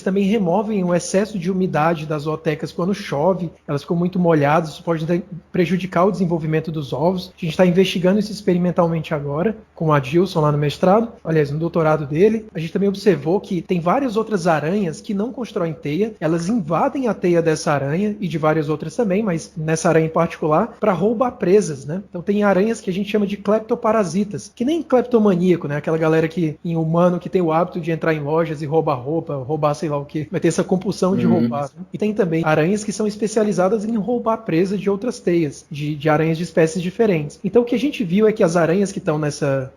também removem o excesso de umidade das ootecas quando chove. Elas ficam muito molhadas, isso pode prejudicar o desenvolvimento dos ovos. A gente está investigando isso experimentalmente agora, com o Adilson lá no mestrado, aliás, no doutorado dele. A gente também observou que tem várias outras aranhas que não constroem teia, elas invadem a teia dessa aranha e de várias outras também, mas nessa aranha em particular, para roubar presas, né? Então tem aranhas que a gente chama de cleptoparasitas, que nem cleptomaníaco, né? Aquela galera em humano que tem o hábito de entrar em lojas e roubar roupa, roubar sei lá o que, vai ter essa compulsão de roubar. Né? E tem também aranhas que são especializadas em roubar presa de outras teias, de aranhas de espécies diferentes. Então o que a gente viu é que as aranhas que estão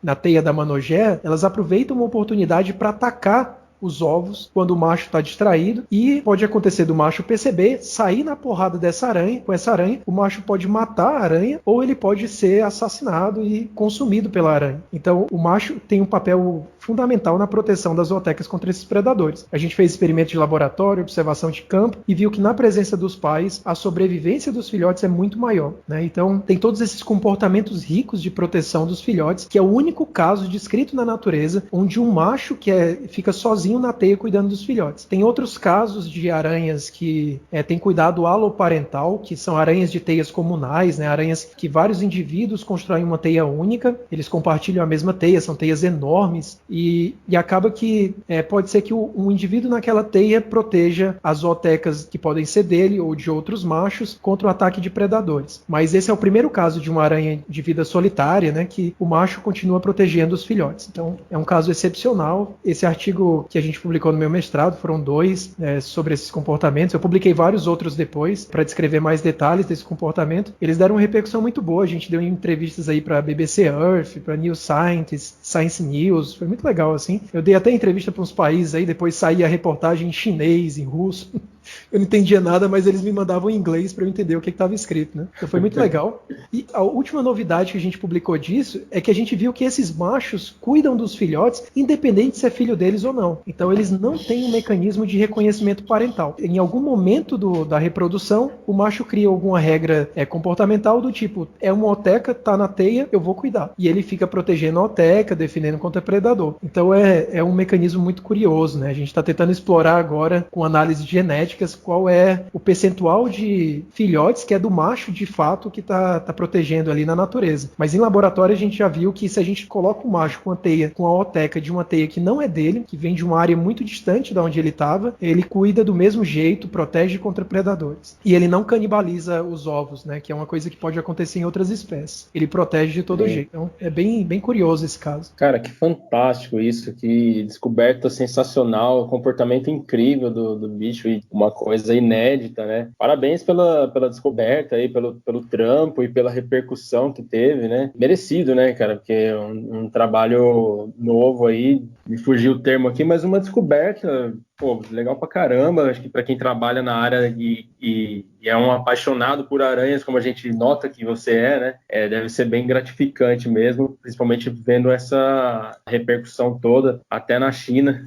na teia da manogea, elas aproveitam uma oportunidade para atacar os ovos quando o macho está distraído, e pode acontecer do macho perceber, sair na porrada dessa aranha, com essa aranha, o macho pode matar a aranha ou ele pode ser assassinado e consumido pela aranha. Então o macho tem um papel fundamental na proteção das zootecas contra esses predadores. A gente fez experimentos de laboratório, observação de campo e viu que na presença dos pais a sobrevivência dos filhotes é muito maior, né? Então tem todos esses comportamentos ricos de proteção dos filhotes, que é o único caso descrito na natureza onde um macho fica sozinho na teia cuidando dos filhotes. Tem outros casos de aranhas que têm cuidado aloparental, que são aranhas de teias comunais, né? Aranhas que vários indivíduos constroem uma teia única, eles compartilham a mesma teia, são teias enormes, e acaba que pode ser que um indivíduo naquela teia proteja as zootecas que podem ser dele ou de outros machos contra o ataque de predadores. Mas esse é o primeiro caso de uma aranha de vida solitária, né, que o macho continua protegendo os filhotes. Então é um caso excepcional. Esse artigo que a gente publicou no meu mestrado, foram 2 sobre esses comportamentos. Eu publiquei vários outros depois para descrever mais detalhes desse comportamento. Eles deram uma repercussão muito boa. A gente deu entrevistas aí para BBC Earth, para New Scientist, Science News. Foi muito legal, assim. Eu dei até entrevista para uns países aí, depois saía a reportagem em chinês, em russo. Eu não entendia nada, mas eles me mandavam em inglês para eu entender o que estava escrito, né? Então foi muito legal. E a última novidade que a gente publicou disso é que a gente viu que esses machos cuidam dos filhotes, independente se é filho deles ou não. Então eles não têm um mecanismo de reconhecimento parental. Em algum momento da reprodução, o macho cria alguma regra comportamental do tipo, é uma ooteca, tá na teia, eu vou cuidar. E ele fica protegendo a ooteca, defendendo contra predador. Então é um mecanismo muito curioso, né? A gente está tentando explorar agora, com análise genética, qual é o percentual de filhotes que é do macho de fato que está protegendo ali na natureza. Mas em laboratório a gente já viu que se a gente coloca o macho com a teia, com a ooteca de uma teia que não é dele, que vem de uma área muito distante da onde ele estava, ele cuida do mesmo jeito, protege contra predadores. E ele não canibaliza os ovos, né? Que é uma coisa que pode acontecer em outras espécies. Ele protege de todo jeito. Então é bem, bem curioso esse caso. Cara, que fantástico isso, que descoberta sensacional, comportamento incrível do bicho e uma coisa inédita, né? Parabéns pela descoberta aí, pelo trampo e pela repercussão que teve, né? Merecido, né, cara? Porque é um trabalho novo aí, me fugiu o termo aqui, mas uma descoberta, pô, legal pra caramba. Acho que pra quem trabalha na área e é um apaixonado por aranhas, como a gente nota que você né? Deve ser bem gratificante mesmo, principalmente vendo essa repercussão toda, até na China,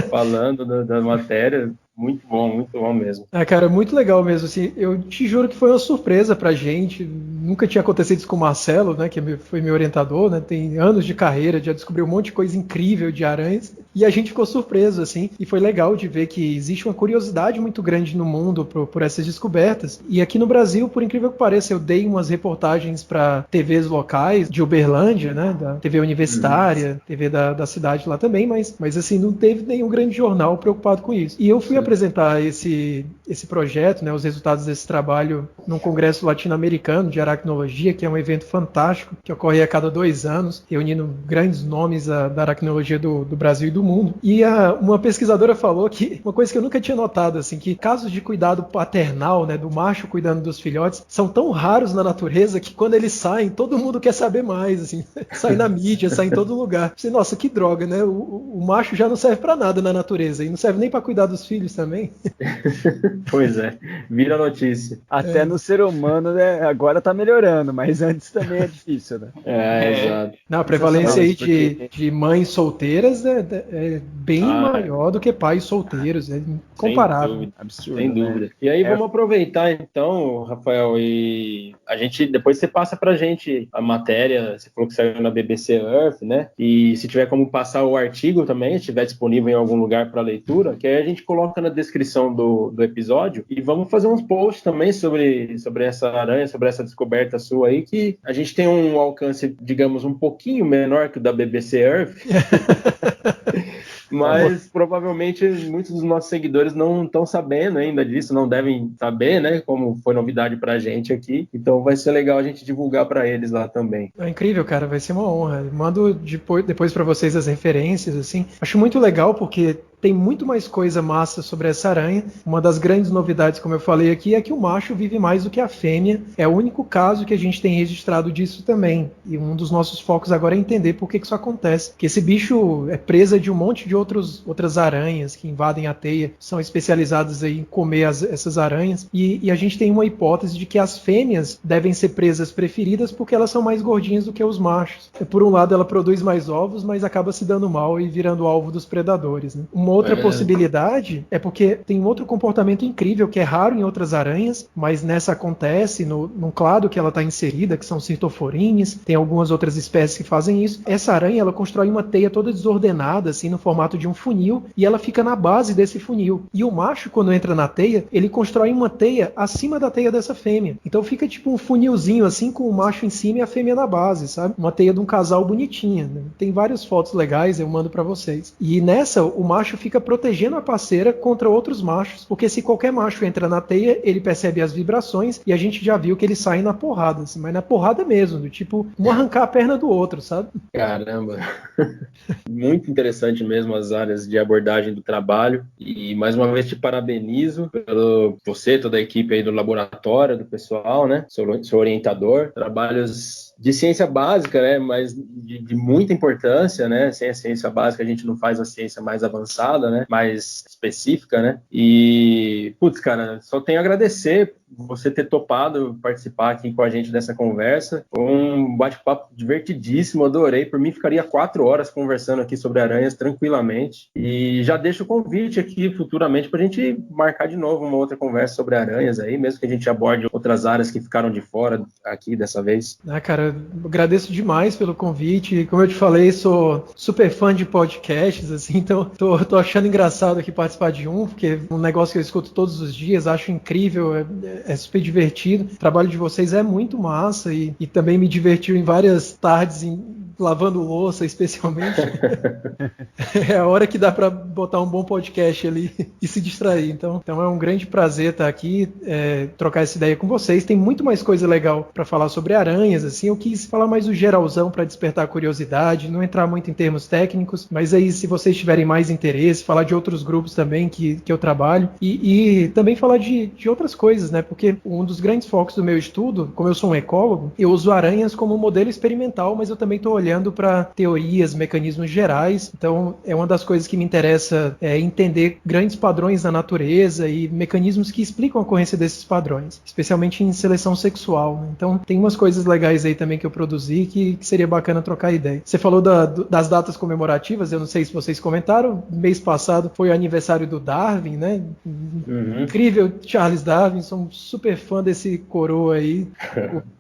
falando da matéria. Muito bom mesmo. Cara, muito legal mesmo, assim, eu te juro que foi uma surpresa pra gente, nunca tinha acontecido isso com o Marcelo, né, que foi meu orientador, né, tem anos de carreira, já descobriu um monte de coisa incrível de aranhas, e a gente ficou surpreso, assim, e foi legal de ver que existe uma curiosidade muito grande no mundo por essas descobertas. E aqui no Brasil, por incrível que pareça, eu dei umas reportagens para TVs locais de Uberlândia, né, da TV universitária, TV da cidade lá também, mas assim, não teve nenhum grande jornal preocupado com isso. E eu fui apresentar esse projeto, né, os resultados desse trabalho num congresso latino-americano de aracnologia, que é um evento fantástico, que ocorre a cada 2 anos, reunindo grandes nomes da aracnologia do Brasil e do mundo. E uma pesquisadora falou que, uma coisa que eu nunca tinha notado, assim, que casos de cuidado paternal, né, do macho cuidando dos filhotes, são tão raros na natureza que quando eles saem, todo mundo quer saber mais, assim, sai na mídia, sai em todo lugar. Você, nossa, que droga, né? O macho já não serve pra nada na natureza, e não serve nem pra cuidar dos filhos também. Pois é, vira notícia. Até no ser humano, né, agora tá melhorando, mas antes também é difícil, né? Exato. Não, a prevalência aí de mães solteiras é bem maior do que pais solteiros, é incomparável. Absurdo, sem dúvida. Né? E aí vamos aproveitar então, Rafael, e a gente, depois você passa pra gente a matéria, você falou que saiu na BBC Earth, né? E se tiver como passar o artigo também, se estiver disponível em algum lugar para leitura, que aí a gente coloca na descrição do episódio, e vamos fazer uns posts também sobre essa aranha, sobre essa descoberta sua aí, que a gente tem um alcance, digamos, um pouquinho menor que o da BBC Earth. Mas provavelmente muitos dos nossos seguidores não estão sabendo ainda disso, não devem saber, né? Como foi novidade pra gente aqui. Então vai ser legal a gente divulgar pra eles lá também. É incrível, cara, vai ser uma honra. Eu mando depois pra vocês as referências, assim. Acho muito legal porque tem muito mais coisa massa sobre essa aranha. Uma das grandes novidades, como eu falei aqui, é que o macho vive mais do que a fêmea. É o único caso que a gente tem registrado disso também. E um dos nossos focos agora é entender por que isso acontece. Que esse bicho é presa de um monte de outras aranhas que invadem a teia, são especializadas em comer essas aranhas. E a gente tem uma hipótese de que as fêmeas devem ser presas preferidas porque elas são mais gordinhas do que os machos. Por um lado, ela produz mais ovos, mas acaba se dando mal e virando alvo dos predadores, né? Uma outra possibilidade é porque tem um outro comportamento incrível que é raro em outras aranhas, mas nessa acontece num clado que ela está inserida, que são cirtoforines, tem algumas outras espécies que fazem isso. Essa aranha, ela constrói uma teia toda desordenada, assim, no formato de um funil, e ela fica na base desse funil. E o macho, quando entra na teia, ele constrói uma teia acima da teia dessa fêmea. Então fica tipo um funilzinho, assim, com o macho em cima e a fêmea na base, sabe? Uma teia de um casal bonitinha, né? Tem várias fotos legais, eu mando pra vocês. E nessa, o macho fica protegendo a parceira contra outros machos, porque se qualquer macho entra na teia, ele percebe as vibrações e a gente já viu que eles saem na porrada, assim, mas na porrada mesmo, do tipo, um arrancar a perna do outro, sabe? Caramba! Muito interessante mesmo as áreas de abordagem do trabalho, e mais uma vez te parabenizo pelo você, toda a equipe aí do laboratório, do pessoal, né? Seu orientador, trabalhos de ciência básica, né, mas de muita importância, né, sem a ciência básica a gente não faz a ciência mais avançada, né, mais específica, né, e, putz, cara, só tenho a agradecer você ter topado participar aqui com a gente dessa conversa. Foi um bate-papo divertidíssimo, adorei. Por mim, ficaria 4 horas conversando aqui sobre aranhas tranquilamente. E já deixo o convite aqui futuramente para a gente marcar de novo uma outra conversa sobre aranhas aí, mesmo que a gente aborde outras áreas que ficaram de fora aqui dessa vez. Cara, agradeço demais pelo convite. Como eu te falei, sou super fã de podcasts, assim, então tô achando engraçado aqui participar de um, porque é um negócio que eu escuto todos os dias, acho incrível, é super divertido. O trabalho de vocês é muito massa e também me divertiu em várias tardes lavando louça, especialmente. É a hora que dá para botar um bom podcast ali e se distrair. Então é um grande prazer estar aqui, trocar essa ideia com vocês. Tem muito mais coisa legal para falar sobre aranhas, assim. Eu quis falar mais o geralzão para despertar a curiosidade, não entrar muito em termos técnicos, mas aí se vocês tiverem mais interesse, falar de outros grupos também que eu trabalho e também falar de outras coisas, né? Porque um dos grandes focos do meu estudo, como eu sou um ecólogo, eu uso aranhas como modelo experimental, mas eu também estou olhando olhando para teorias, mecanismos gerais. Então, é uma das coisas que me interessa entender grandes padrões da natureza e mecanismos que explicam a ocorrência desses padrões, especialmente em seleção sexual, né? Então, tem umas coisas legais aí também que eu produzi que seria bacana trocar ideia. Você falou das datas comemorativas, eu não sei se vocês comentaram, mês passado foi o aniversário do Darwin, né? Incrível, Charles Darwin, sou um super fã desse coroa aí,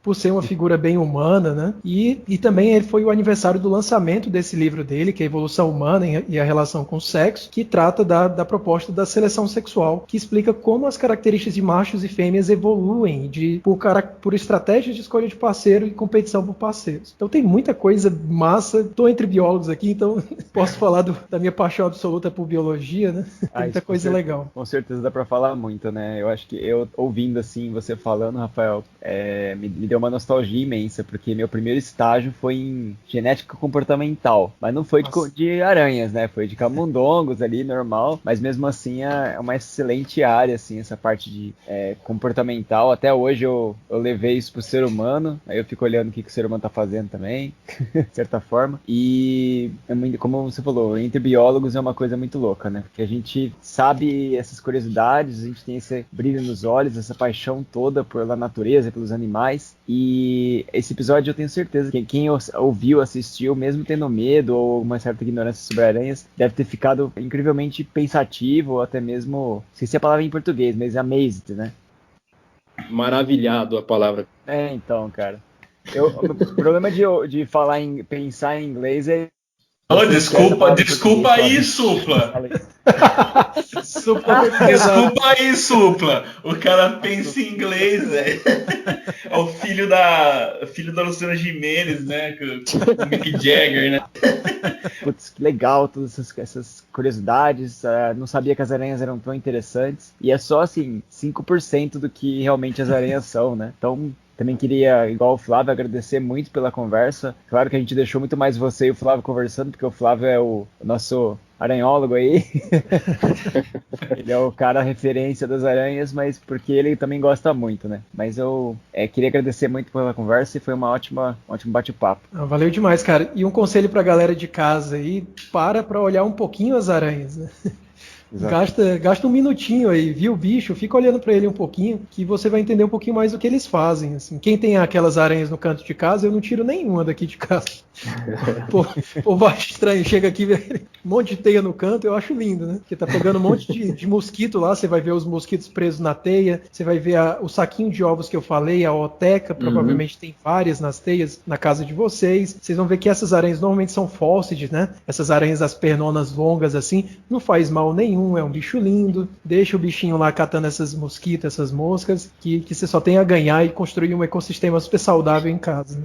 por ser uma figura bem humana, né? E também foi o aniversário do lançamento desse livro dele, que é a Evolução Humana e a Relação com o Sexo, que trata da proposta da seleção sexual, que explica como as características de machos e fêmeas evoluem por estratégias de escolha de parceiro e competição por parceiros. Então tem muita coisa massa, estou entre biólogos aqui, então posso falar da minha paixão absoluta por biologia, né? Tem muita coisa legal. Com certeza dá pra falar muito, né? Eu acho que eu, ouvindo assim, você falando, Rafael, me deu uma nostalgia imensa, porque meu primeiro estágio foi em genética comportamental, mas não foi de aranhas, né? Foi de camundongos ali, normal, mas mesmo assim é uma excelente área, assim, essa parte de comportamental. Até hoje eu levei isso pro ser humano, aí eu fico olhando o que o ser humano tá fazendo também, de certa forma, e como você falou, entre biólogos é uma coisa muito louca, né? Porque a gente sabe essas curiosidades, a gente tem esse brilho nos olhos, essa paixão toda pela natureza, pelos animais, e esse episódio eu tenho certeza que quem ouviu, assistiu, mesmo tendo medo ou uma certa ignorância sobre aranhas, deve ter ficado incrivelmente pensativo, ou até mesmo, não sei se é a palavra em português, mas amazed, né? Maravilhado a palavra. Então, cara. O problema de pensar em inglês é... Desculpa aí, Supla. Desculpa aí, Supla. O cara pensa em inglês, velho. É o filho da Luciana Gimenez, né? O Mick Jagger, né? Putz, que legal, todas essas curiosidades. Não sabia que as aranhas eram tão interessantes. E é só, assim, 5% do que realmente as aranhas são, né? Então... Também queria, igual o Flávio, agradecer muito pela conversa. Claro que a gente deixou muito mais você e o Flávio conversando, porque o Flávio é o nosso aranhólogo aí. Ele é o cara referência das aranhas, mas porque ele também gosta muito, né? Mas eu queria agradecer muito pela conversa e foi um ótimo bate-papo. Valeu demais, cara. E um conselho pra galera de casa aí, para olhar um pouquinho as aranhas, né? Gasta um minutinho aí, viu o bicho, fica olhando pra ele um pouquinho, que você vai entender um pouquinho mais do que eles fazem, assim. Quem tem aquelas aranhas no canto de casa, eu não tiro nenhuma daqui de casa. Pô, acho estranho, chega aqui, um monte de teia no canto, eu acho lindo, né? Porque tá pegando um monte de mosquito lá, você vai ver os mosquitos presos na teia, você vai ver o saquinho de ovos que eu falei, a oteca, provavelmente tem várias nas teias na casa de vocês. Vocês vão ver que essas aranhas normalmente são fósseis, né? Essas aranhas das pernonas longas assim, não faz mal nenhum, é um bicho lindo, deixa o bichinho lá catando essas mosquitas, essas moscas, que você só tem a ganhar e construir um ecossistema super saudável em casa,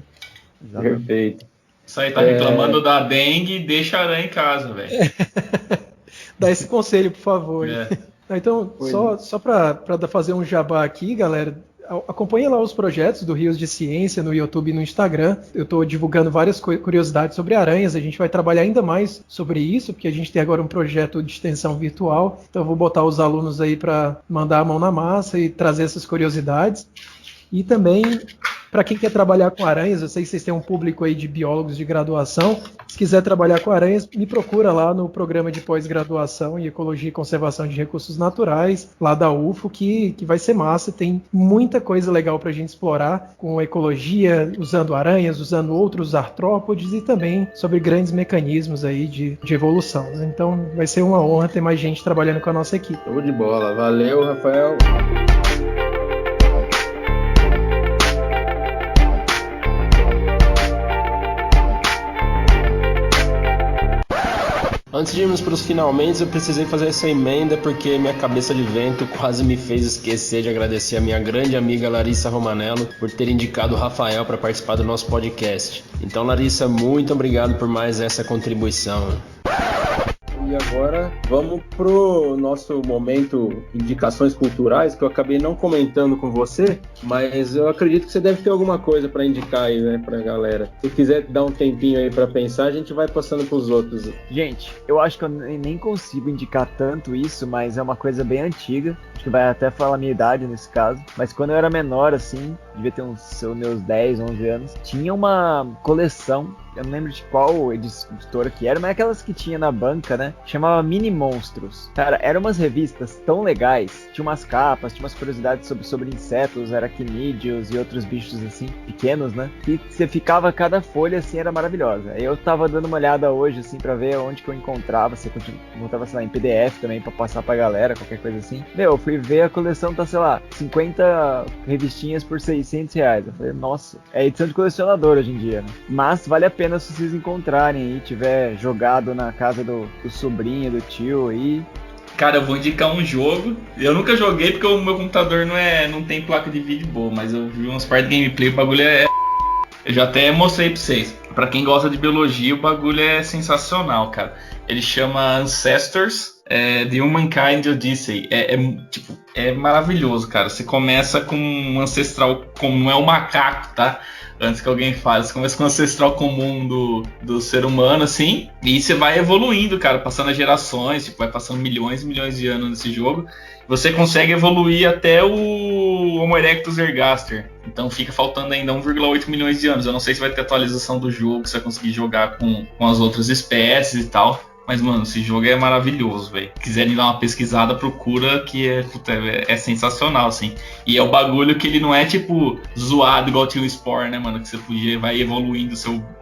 né? Perfeito. Isso aí tá reclamando da dengue, deixa a aranha em casa, velho. Dá esse conselho, por favor. Então, só para fazer um jabá aqui, galera, acompanha lá os projetos do Rios de Ciência no YouTube e no Instagram. Eu estou divulgando várias curiosidades sobre aranhas. A gente vai trabalhar ainda mais sobre isso, porque a gente tem agora um projeto de extensão virtual. Então eu vou botar os alunos aí para mandar a mão na massa e trazer essas curiosidades. E também, para quem quer trabalhar com aranhas, eu sei que vocês têm um público aí de biólogos de graduação. Se quiser trabalhar com aranhas, me procura lá no programa de pós-graduação em Ecologia e Conservação de Recursos Naturais, lá da UFO, que vai ser massa. Tem muita coisa legal para a gente explorar com ecologia, usando aranhas, usando outros artrópodes e também sobre grandes mecanismos aí de evolução, né? Então vai ser uma honra ter mais gente trabalhando com a nossa equipe. Show de bola. Valeu, Rafael. Antes de irmos para os finalmente, eu precisei fazer essa emenda porque minha cabeça de vento quase me fez esquecer de agradecer a minha grande amiga Larissa Romanello por ter indicado o Rafael para participar do nosso podcast. Então, Larissa, muito obrigado por mais essa contribuição. E agora vamos pro nosso momento indicações culturais, que eu acabei não comentando com você, mas eu acredito que você deve ter alguma coisa para indicar aí, né, pra galera. Se quiser dar um tempinho aí para pensar, a gente vai passando pros outros. Gente, eu acho que eu nem consigo indicar tanto isso, mas é uma coisa bem antiga. Acho que vai até falar a minha idade nesse caso. Mas quando eu era menor, assim, devia ter uns meus 10, 11 anos, tinha uma coleção eu não lembro de qual editora que era, mas aquelas que tinha na banca, né? Chamava Mini Monstros. Cara, eram umas revistas tão legais, tinha umas capas, tinha umas curiosidades sobre insetos, aracnídeos e outros bichos assim, pequenos, né? E você ficava, cada folha assim era maravilhosa. Eu tava dando uma olhada hoje assim pra ver onde que eu encontrava, se eu encontrava, sei lá, em PDF também pra passar pra galera, qualquer coisa assim. Meu, eu fui ver, a coleção tá, sei lá, 50 revistinhas por R$600. Eu falei, nossa, é edição de colecionador hoje em dia, né? Mas vale a pena se vocês encontrarem aí, tiver jogado na casa do sobrinho, do tio aí. Cara, eu vou indicar um jogo. Eu nunca joguei porque o meu computador não tem placa de vídeo boa, mas eu vi umas partes de gameplay, o bagulho é... Eu já até mostrei pra vocês. Pra quem gosta de biologia, o bagulho é sensacional, cara. Ele chama Ancestors, The Humankind Odyssey. É maravilhoso, cara. Você começa com um ancestral comum, não é um macaco, tá? Antes que alguém fale, você começa com o ancestral comum do ser humano, assim, e você vai evoluindo, cara, passando as gerações, tipo, vai passando milhões e milhões de anos nesse jogo. Você consegue evoluir até o Homo erectus ergaster. Então fica faltando ainda 1,8 milhões de anos. Eu não sei se vai ter atualização do jogo, se vai conseguir jogar com as outras espécies e tal. Mas, mano, esse jogo é maravilhoso, velho. Quiserem dar uma pesquisada, procura, que é sensacional, assim. E é o bagulho que ele não é, tipo, zoado igual tinha o Spore, né, mano? Que você podia, vai evoluindo o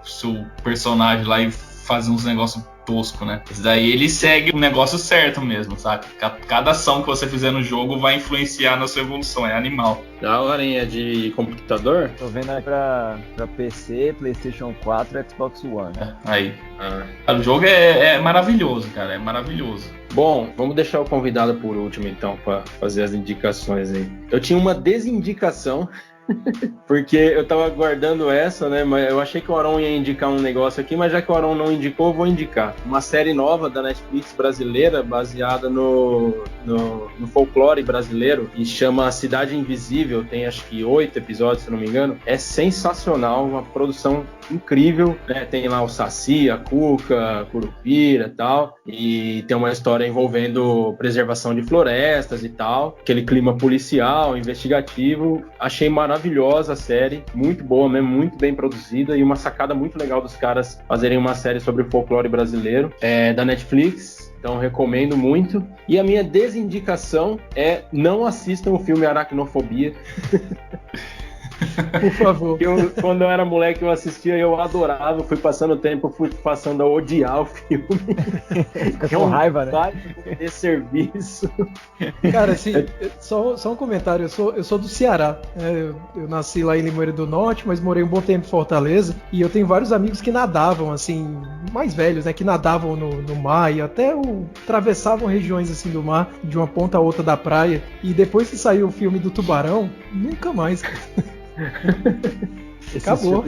seu personagem lá e fazer uns negócios tosco, né? Esse daí ele segue o negócio certo mesmo, sabe? Cada ação que você fizer no jogo vai influenciar na sua evolução, é animal. Da horinha de computador? Tô vendo aí pra PC, PlayStation 4 e Xbox One. Aí. O jogo é maravilhoso, cara, é maravilhoso. Bom, vamos deixar o convidado por último, então, pra fazer as indicações aí. Eu tinha uma desindicação, porque eu tava guardando essa, né? Mas eu achei que o Aron ia indicar um negócio aqui, mas já que o Aron não indicou, eu vou indicar. Uma série nova da Netflix brasileira, baseada no folclore brasileiro, que chama Cidade Invisível, tem acho que 8 episódios, se não me engano. É sensacional, uma produção incrível, né? Tem lá o Saci, a Cuca, a Curupira e tal, e tem uma história envolvendo preservação de florestas e tal, aquele clima policial, investigativo. Achei maravilhosa a série, muito boa mesmo, muito bem produzida, e uma sacada muito legal dos caras fazerem uma série sobre o folclore brasileiro, da Netflix. Então recomendo muito. E a minha desindicação é: não assistam o filme Aracnofobia. Por favor. Quando eu era moleque, eu assistia e eu adorava. Fui passando o tempo, fui passando a odiar o filme. Com raiva, né? De serviço. Cara, assim, só um comentário. Eu sou do Ceará. Né? Eu nasci lá em Limoeiro do Norte, mas morei um bom tempo em Fortaleza. E eu tenho vários amigos que nadavam, assim, mais velhos, né? Que nadavam no mar e até atravessavam regiões assim do mar, de uma ponta a outra da praia. E depois que saiu o filme do Tubarão, nunca mais. Acabou.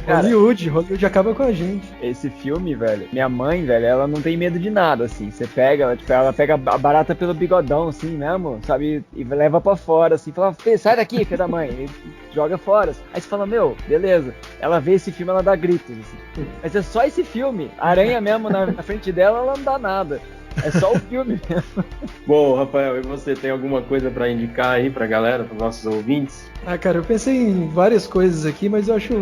Hollywood acaba com a gente. Esse filme, velho, minha mãe, velho, ela não tem medo de nada, assim. Você pega, ela pega a barata pelo bigodão, assim mesmo, sabe? E leva pra fora, assim. Fala, sai daqui, filho da mãe. E joga fora. Aí você fala, meu, beleza. Ela vê esse filme, ela dá gritos, assim. Mas é só esse filme. A aranha mesmo na frente dela, ela não dá nada. É só o filme mesmo. Bom, Rafael, e você tem alguma coisa pra indicar aí pra galera, pros nossos ouvintes? Cara, eu pensei em várias coisas aqui, mas eu acho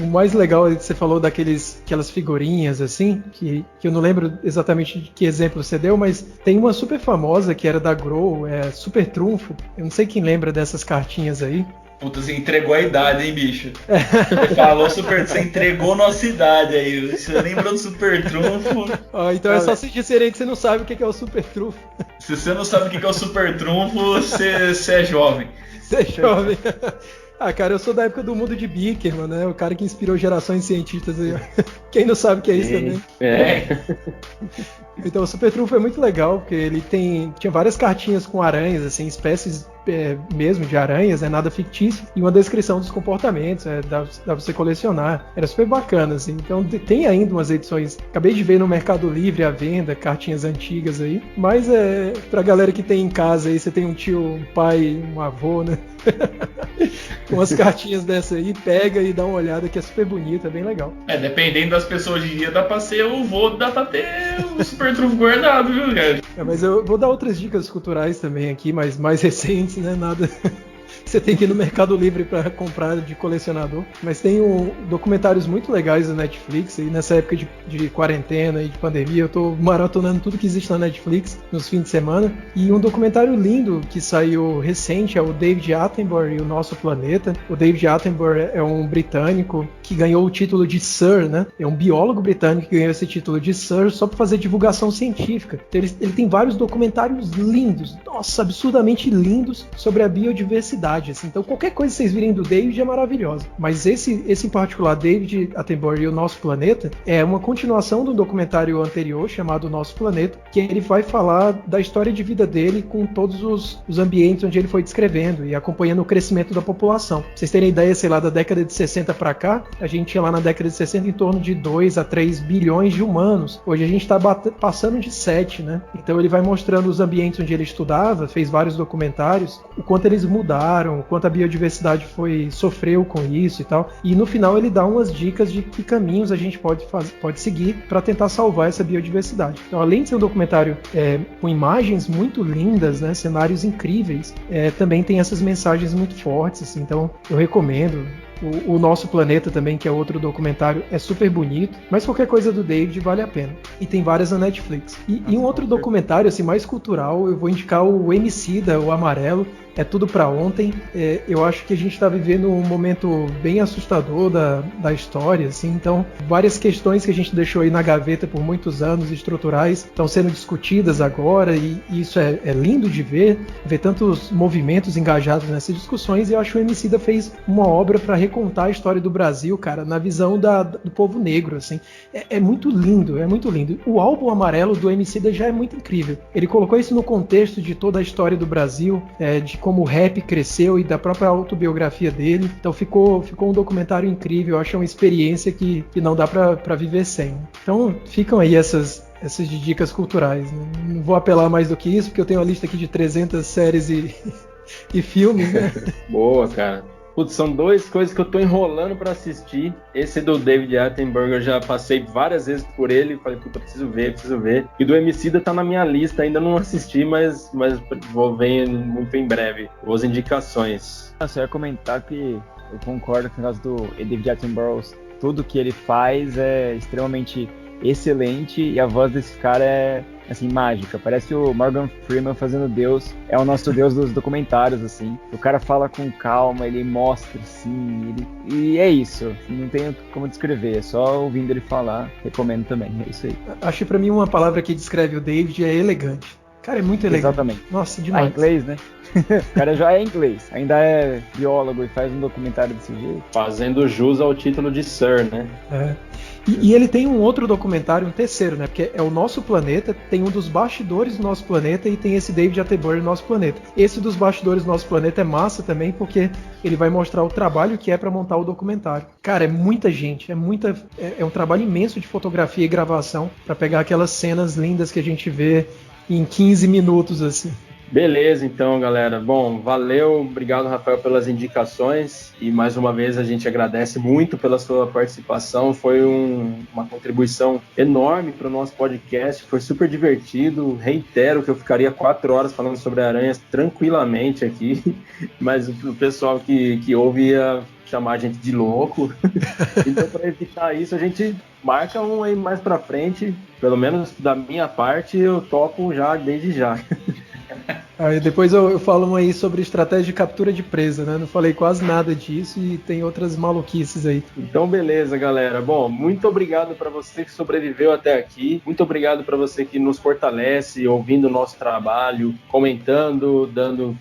o mais legal é que você falou aquelas figurinhas assim, que eu não lembro exatamente de que exemplo você deu, mas tem uma super famosa que era da Grow, Super Trunfo. Eu não sei quem lembra dessas cartinhas aí. Puta, você entregou a idade, hein, bicho? Você falou você entregou nossa idade aí. Você lembrou do Super Trunfo? Então é só se disserem que você não sabe o que é o Super Trunfo. Se você não sabe o que é o Super Trunfo, você é jovem. Você é jovem. Cara, eu sou da época do mundo de Bickerman, né? O cara que inspirou gerações de cientistas aí. Quem não sabe o que é isso também? Então o Super Trunfo é muito legal, porque ele tinha várias cartinhas com aranhas, assim, espécies mesmo de aranhas, nada fictício, e uma descrição dos comportamentos, dá pra você colecionar. Era super bacana, assim. Então tem ainda umas edições, acabei de ver no Mercado Livre à venda, cartinhas antigas aí, mas pra galera que tem em casa aí, você tem um tio, um pai, um avô, né? Umas cartinhas dessa aí, pega e dá uma olhada, que é super bonita, é bem legal. Dependendo das pessoas hoje em dia, dá pra ser o vô, dá pra ter o Super Trunfo guardado, viu, cara? Mas eu vou dar outras dicas culturais também aqui, mas mais recentes, né? Você tem que ir no Mercado Livre para comprar de colecionador. Mas tem documentários muito legais da Netflix. E nessa época de quarentena e de pandemia, eu tô maratonando tudo que existe na Netflix nos fins de semana. E um documentário lindo que saiu recente é o David Attenborough e o Nosso Planeta. O David Attenborough é um britânico que ganhou o título de Sir, né? É um biólogo britânico que ganhou esse título de Sir só para fazer divulgação científica. Então, ele tem vários documentários lindos, nossa, absurdamente lindos, sobre a biodiversidade. Assim. Então, qualquer coisa que vocês virem do David é maravilhosa. Mas esse em particular, David Attenborough e o Nosso Planeta, é uma continuação do documentário anterior, chamado Nosso Planeta, que ele vai falar da história de vida dele com todos os ambientes onde ele foi descrevendo e acompanhando o crescimento da população. Pra vocês terem ideia, sei lá, da década de 60 para cá, a gente tinha lá na década de 60 em torno de 2 a 3 bilhões de humanos. Hoje a gente está passando de 7, né? Então ele vai mostrando os ambientes onde ele estudava, fez vários documentários, o quanto eles mudaram, o quanto a biodiversidade sofreu com isso e tal. E no final ele dá umas dicas de que caminhos a gente pode seguir para tentar salvar essa biodiversidade. Então, além de ser um documentário com imagens muito lindas, né, cenários incríveis, também tem essas mensagens muito fortes, assim, então eu recomendo. O Nosso Planeta também, que é outro documentário, é super bonito, mas qualquer coisa do David vale a pena. E tem várias na Netflix. E um outro documentário, assim, mais cultural, eu vou indicar o Emicida, o Amarelo, É Tudo Pra Ontem. Eu acho que a gente está vivendo um momento bem assustador da história, assim, então várias questões que a gente deixou aí na gaveta por muitos anos, estruturais, estão sendo discutidas agora, e isso é lindo de ver tantos movimentos engajados nessas discussões, e eu acho que o Emicida fez uma obra para recontar a história do Brasil, cara, na visão do povo negro, assim. É muito lindo, é muito lindo. O álbum Amarelo do Emicida já é muito incrível. Ele colocou isso no contexto de toda a história do Brasil, de como o rap cresceu e da própria autobiografia dele. Então ficou um documentário incrível. Eu acho uma experiência que não dá para viver sem. Então ficam aí essas dicas culturais, né? Não vou apelar mais do que isso, porque eu tenho uma lista aqui de 300 séries e filmes, né? Boa, cara. Putz, são duas coisas que eu tô enrolando pra assistir. Esse do David Attenborough, eu já passei várias vezes por ele. Falei, puta, preciso ver. E do Emicida tá na minha lista, ainda não assisti, mas vou ver muito em breve. Boas indicações. Eu só ia comentar que eu concordo com o caso do David Attenborough. Tudo que ele faz é extremamente excelente e a voz desse cara é, assim, mágica. Parece o Morgan Freeman fazendo Deus. É o nosso Deus dos documentários, assim. O cara fala com calma, ele mostra, assim. E é isso. Não tenho como descrever. É só ouvindo ele falar. Recomendo também. É isso aí. Acho que pra mim uma palavra que descreve o David é elegante. Cara, é muito elegante. Exatamente. Nossa, demais. Inglês, né? O cara já é inglês. Ainda é biólogo e faz um documentário desse jeito. Fazendo jus ao título de Sir, né? E ele tem um outro documentário, um terceiro, né? Porque é o Nosso Planeta, tem um dos bastidores do Nosso Planeta e tem esse David Attenborough do Nosso Planeta. Esse dos bastidores do Nosso Planeta é massa também, porque ele vai mostrar o trabalho que é para montar o documentário. Cara, é muita gente, é um trabalho imenso de fotografia e gravação para pegar aquelas cenas lindas que a gente vê em 15 minutos, assim. Beleza, então, galera. Bom, valeu, obrigado, Rafael, pelas indicações, e mais uma vez a gente agradece muito pela sua participação. Foi uma contribuição enorme para o nosso podcast, foi super divertido. Reitero que eu ficaria 4 horas falando sobre aranhas tranquilamente aqui, mas o pessoal que ouve ia chamar a gente de louco. Então, para evitar isso, a gente marca um aí mais para frente. Pelo menos da minha parte, eu topo já desde já. Aí depois eu falo aí sobre estratégia de captura de presa, né? Não falei quase nada disso e tem outras maluquices aí. Então beleza, galera. Bom, muito obrigado para você que sobreviveu até aqui. Muito obrigado para você que nos fortalece, ouvindo o nosso trabalho, comentando, dando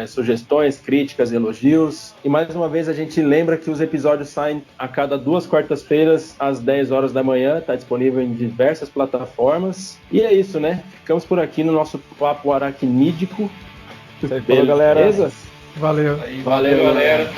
sugestões, críticas, elogios. E mais uma vez a gente lembra que os episódios saem a cada 2 quartas-feiras às 10 horas da manhã. Está disponível em diversas plataformas. E é isso, né? Ficamos por aqui no nosso papo aracnídico. Beleza, galera. Valeu. Valeu, galera.